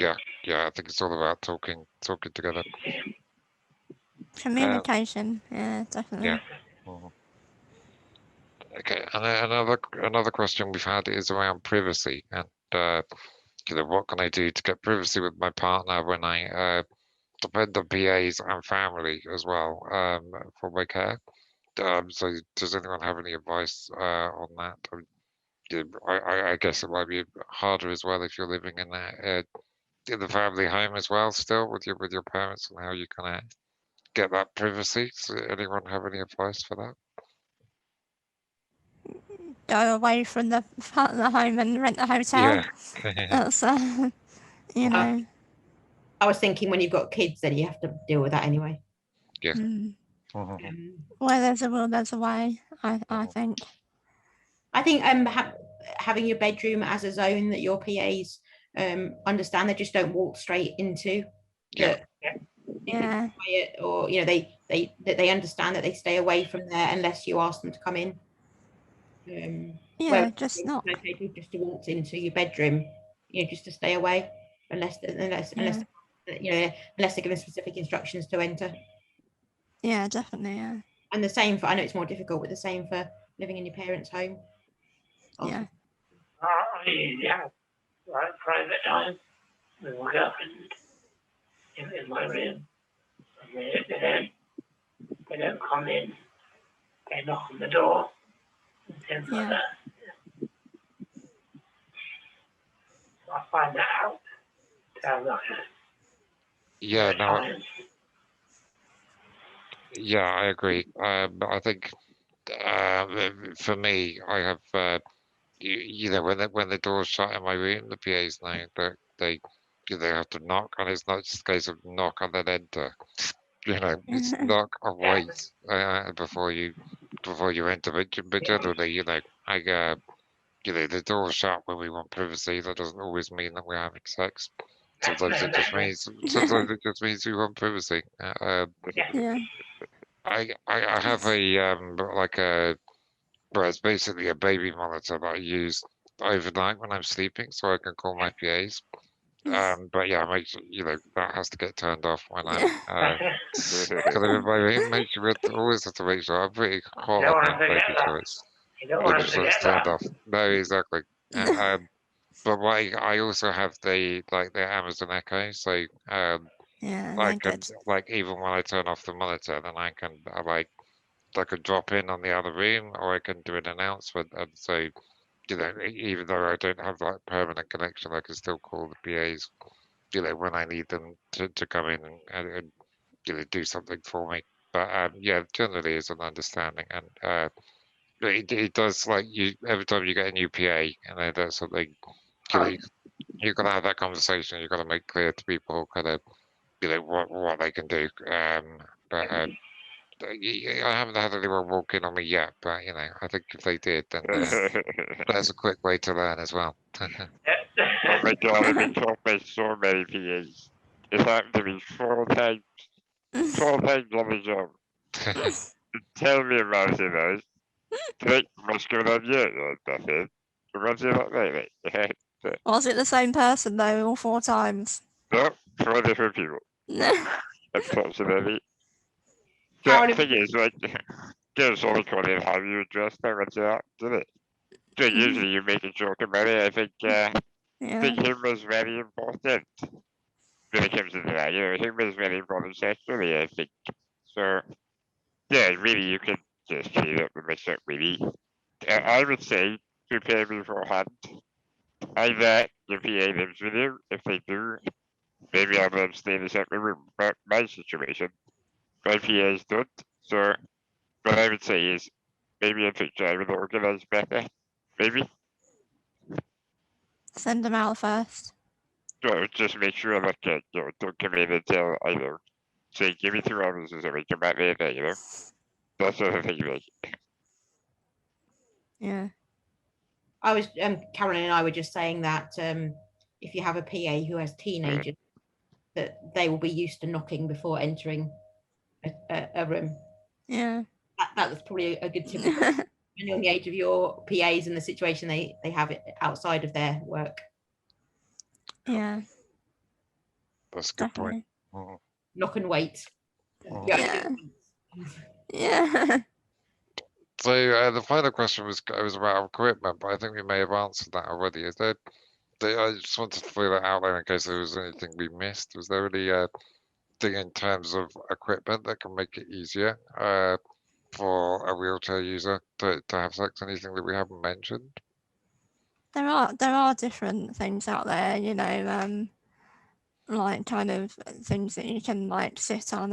Yeah, I think it's all about talking together. Communication, yeah, definitely. Yeah. Mhm. Okay, and another question we've had is around privacy, and what can I do to get privacy with my partner when I depend on PAs and family as well for my care? So does anyone have any advice on that? I guess it might be harder as well if you're living in the family home as well, still with your parents, and how you can get that privacy. So anyone have any advice for that? Go away from the home and rent a hotel. Yeah. That's you know. I was thinking when you've got kids, then you have to deal with that anyway. Yeah. Where there's a will, there's a way. I think. I think having your bedroom as a zone that your PAs understand, they just don't walk straight into. Yeah. Yeah. Quiet, or they understand that they stay away from there unless you ask them to come in. Yeah, just not. Okay, just to walk into your bedroom, just to stay away unless unless they're given specific instructions to enter. Yeah, definitely. Yeah. And the same for, I know it's more difficult, but the same for living in your parents' home. Yeah. Yeah, like private time with my girlfriend in my room. And they don't come in. They knock on the door and things like that. So I find that out. Yeah, no. Yeah, I agree. I think for me, I have when the door's shut in my room, the PAs know that they have to knock, and it's not just a case of knock and then enter. It's knock and wait before you enter. But generally, I the door's shut when we want privacy. That doesn't always mean that we're having sex. Sometimes it just means we want privacy. Yeah. I have it's basically a baby monitor that I use overnight when I'm sleeping, so I can call my PAs. But yeah, make sure that has to get turned off when I'm kind of in my room. Make sure always have to make sure I'm pretty hot on that, making sure it's turned off. No, exactly. But I also have the Amazon Echo, so yeah, I can even when I turn off the monitor, then I can drop in on the other room, or I can do an announcement, and so even though I don't have that permanent connection, I can still call the PAs, when I need them to come in and do something for me. But yeah, generally it's an understanding, and it does every time you get a new PA, and that's something you've got to have that conversation. You've got to make clear to people kind of what they can do. But I haven't had anyone walk in on me yet, but I think if they did, then that's a quick way to learn as well. Oh my god, I've been told by so many PAs. It's happened to me 4 times. 4 times on the job. Tell me about it, guys. Like, what's going on here? Nothing. What's it like lately? Was it the same person though, all 4 times? No, 4 different people, No. unfortunately. The Carolyn, thing is, like, girls always want to have you address that once you're out, doesn't it? So usually you make a joke about it. I think Yeah. humor is very important when it comes to that. Humor is very important sexually, I think. So, yeah, really, you can just treat it with a certain really. I would say prepare beforehand. Either your PA lives with you. If they do, maybe I'll let them stay in a separate room. But my situation, my PAs don't. So what I would say is maybe a picture I would organize better. Maybe. Send them out first. So just make sure like don't come in until say give me 2 hours or something, come back later, That sort of thing, like. Yeah. I was Carolyn and I were just saying that if you have a PA who has teenagers, that they will be used to knocking before entering a room. Yeah. That was probably a good tip, depending on the age of your PAs and the situation they have it outside of their work. Yeah. That's a good point. Definitely. Knock and wait. Yeah. Yeah. So the final question was about equipment, but I think we may have answered that already. Is there? I just wanted to throw that out there in case there was anything we missed. Was there any thing in terms of equipment that can make it easier for a wheelchair user to have sex? Anything that we haven't mentioned? There are different things out there, like kind of things that you can like sit on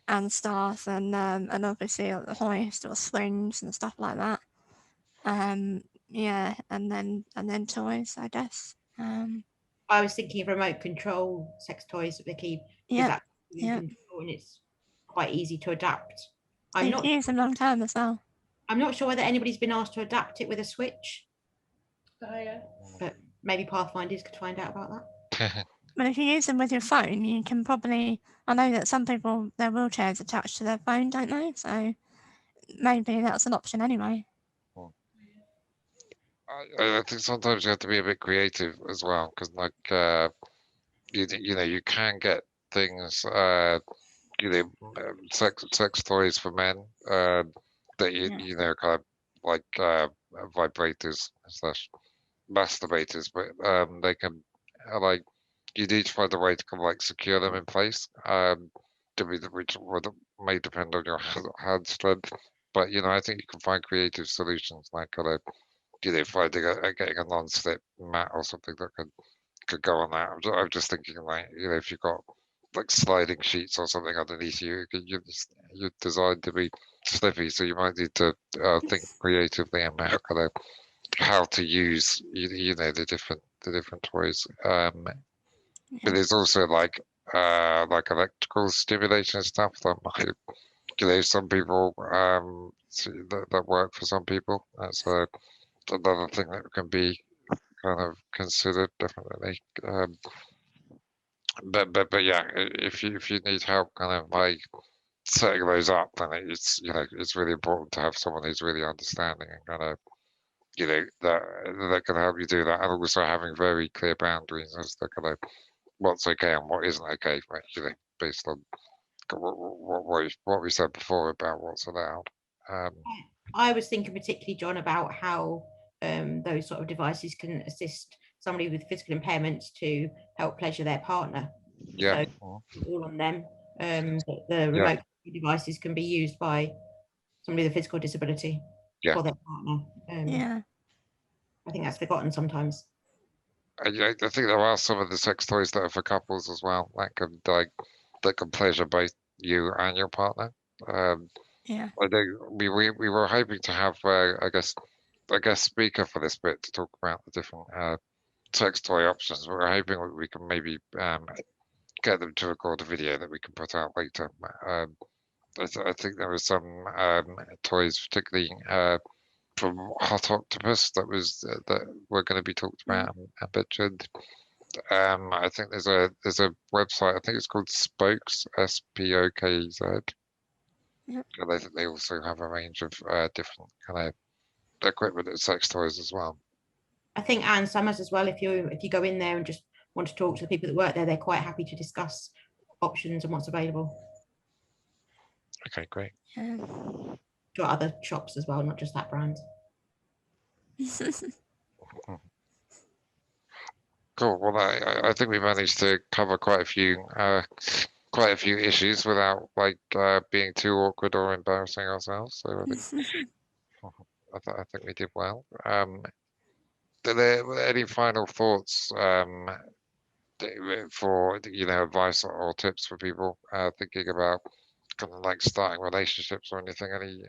and stuff, and obviously like the hoist or swings and stuff like that. Yeah, and then toys, I guess. I was thinking of remote control sex toys, Vicky. Yeah. And it's quite easy to adapt. I'm They've not used them long time as well. I'm not sure whether anybody's been asked to adapt it with a switch, Oh, yeah. but maybe Pathfinders could find out about that. But if you use them with your phone, you can probably. I know that some people, their wheelchairs attached to their phone, don't they? So maybe that's an option anyway. I think sometimes you have to be a bit creative as well, because like you can get things sex toys for men that kind of like vibrators slash masturbators, but they can like you need to find a way to kind of like secure them in place. Which may depend on your hand strength, but I think you can find creative solutions like kind of finding getting a non-slip mat or something that could go on that. I'm just thinking like if you've got like sliding sheets or something underneath you, you're designed to be slippy, so you might need to think creatively about kind of how to use the different toys. But there's also like electrical stimulation stuff that might some people that work for some people. That's another thing that can be kind of considered definitely. But yeah, if you need help kind of like setting those up, then it's really important to have someone who's really understanding and kind of that can help you do that, and also having very clear boundaries as to kind of what's okay and what isn't okay, based on what we said before about what's allowed. I was thinking particularly, John, about how those sort of devices can assist somebody with physical impairments to help pleasure their partner. Yeah. So all on them. The remote devices can be used by somebody with a physical disability for their partner. Yeah. I think that's forgotten sometimes. I think there are some of the sex toys that are for couples as well that can pleasure both you and your partner. Yeah. I think we were hoping to have I guess speaker for this bit to talk about the different sex toy options. We were hoping we can maybe get them to record a video that we can put out later. I think there were some toys, particularly from Hot Octopus, that were going to be talked about and mentioned. I think there's a website. I think it's called Spokes, SPOKZ. Yep. And I think they also have a range of different kind of equipment and sex toys as well. I think Anne Summers as well. If you go in there and just want to talk to the people that work there, they're quite happy to discuss options and what's available. Okay, great. Yeah. To other shops as well, not just that brand. Cool. Well, I think we managed to cover quite a few issues without like being too awkward or embarrassing ourselves. So I think I think we did well. Are there any final thoughts for advice or tips for people thinking about kind of like starting relationships or anything? Any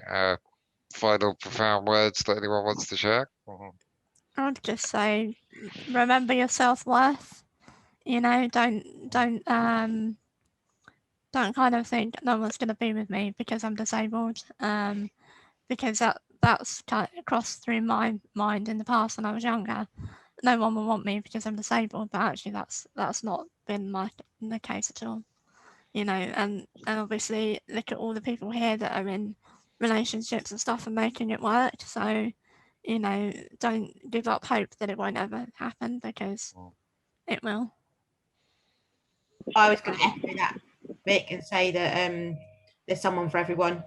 final profound words that anyone wants to share? I would just say, remember your self-worth. Don't kind of think no one's going to be with me because I'm disabled. Because that's kind of crossed through my mind in the past when I was younger. No one will want me because I'm disabled, but actually that's not been the case at all. And obviously look at all the people here that are in relationships and stuff and making it work. So, don't give up hope that it won't ever happen, because it will. I was going to echo that, Vic, and say that there's someone for everyone.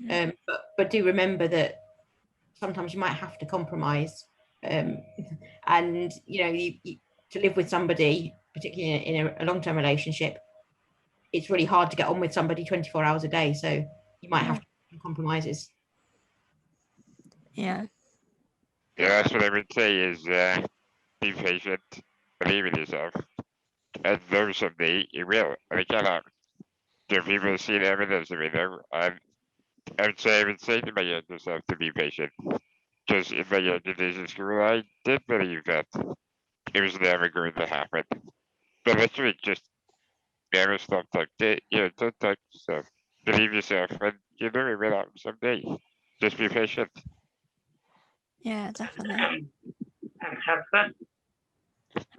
But do remember that sometimes you might have to compromise, and you, to live with somebody, particularly in a long-term relationship, it's really hard to get on with somebody 24 hours a day. So you might have to make compromises. Yeah. Yeah, that's what I would say is be patient, believe in yourself, and know someday you will. And again, there people see the evidence of it. I would say to my younger self to be patient. Because in my younger days in school, I did believe that it was never going to happen. But literally just never stop talking. Don't touch yourself. Believe yourself, and you know it will happen someday. Just be patient. Yeah, definitely. And have fun.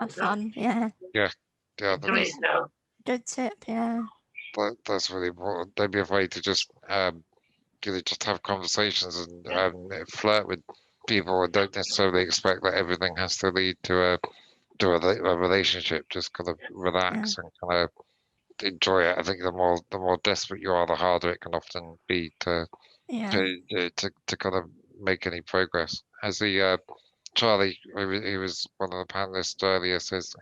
Have fun. Yeah. Yeah, Do it yourself. Good tip. Yeah. that's really important. Don't be afraid to just just have conversations and flirt with people, and don't necessarily expect that everything has to lead to a relationship. Just kind of relax and kind of enjoy it. I think the more desperate you are, the harder it can often be to kind of make any progress. As the Charlie, who was one of the panelists earlier, says,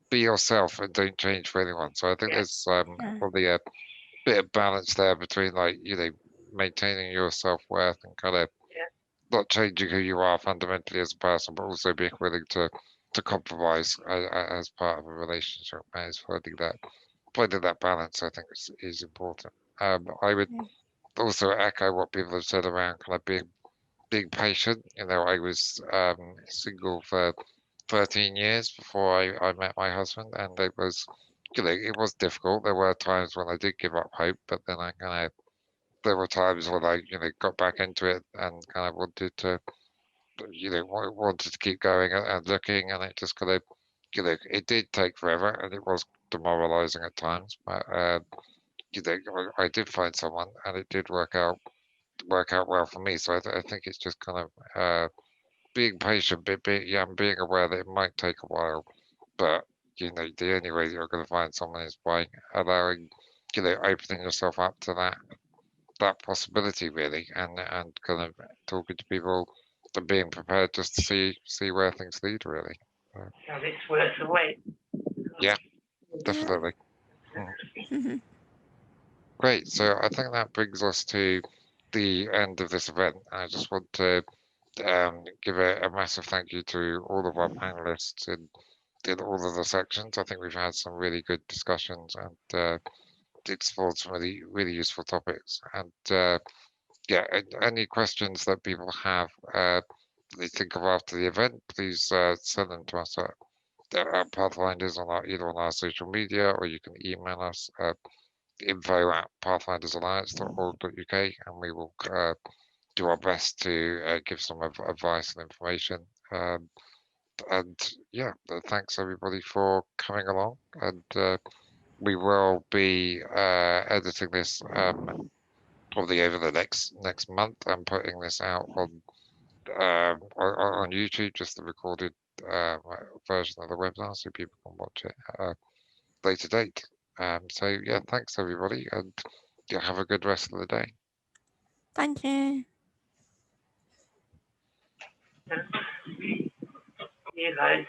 be yourself and don't change for anyone. So I think there's probably a bit of balance there between maintaining your self-worth and kind of not changing who you are fundamentally as a person, but also being willing to compromise as part of a relationship. And it's finding that balance, I think, is important. I would also echo what people have said around kind of being patient. I was single for 13 years before I met my husband, and it was difficult. There were times when I did give up hope, but then there were times when I got back into it and kind of wanted to keep going and looking, and it just kind of it did take forever, and it was demoralizing at times, but I did find someone, and it did work out well for me. So I think it's just kind of being patient, being aware that it might take a while, but the only way you're going to find someone is by allowing, opening yourself up to that possibility, really, and kind of talking to people and being prepared just to see where things lead, really. So it's worth the wait. Yeah, definitely. Great. So I think that brings us to the end of this event. I just want to give a massive thank you to all of our panelists in all of the sections. I think we've had some really good discussions and explored some really, really useful topics. And any questions that people have they think of after the event, please send them to us at Pathfinders either on our social media, or you can email us at info@pathfindersalliance.org.uk, and we will do our best to give some advice and information. And yeah, thanks everybody for coming along, and we will be editing this probably over the next month and putting this out on YouTube, just the recorded version of the webinar, so people can watch it later date. So yeah, thanks everybody, and yeah, have a good rest of the day. Thank you. Yeah, guys.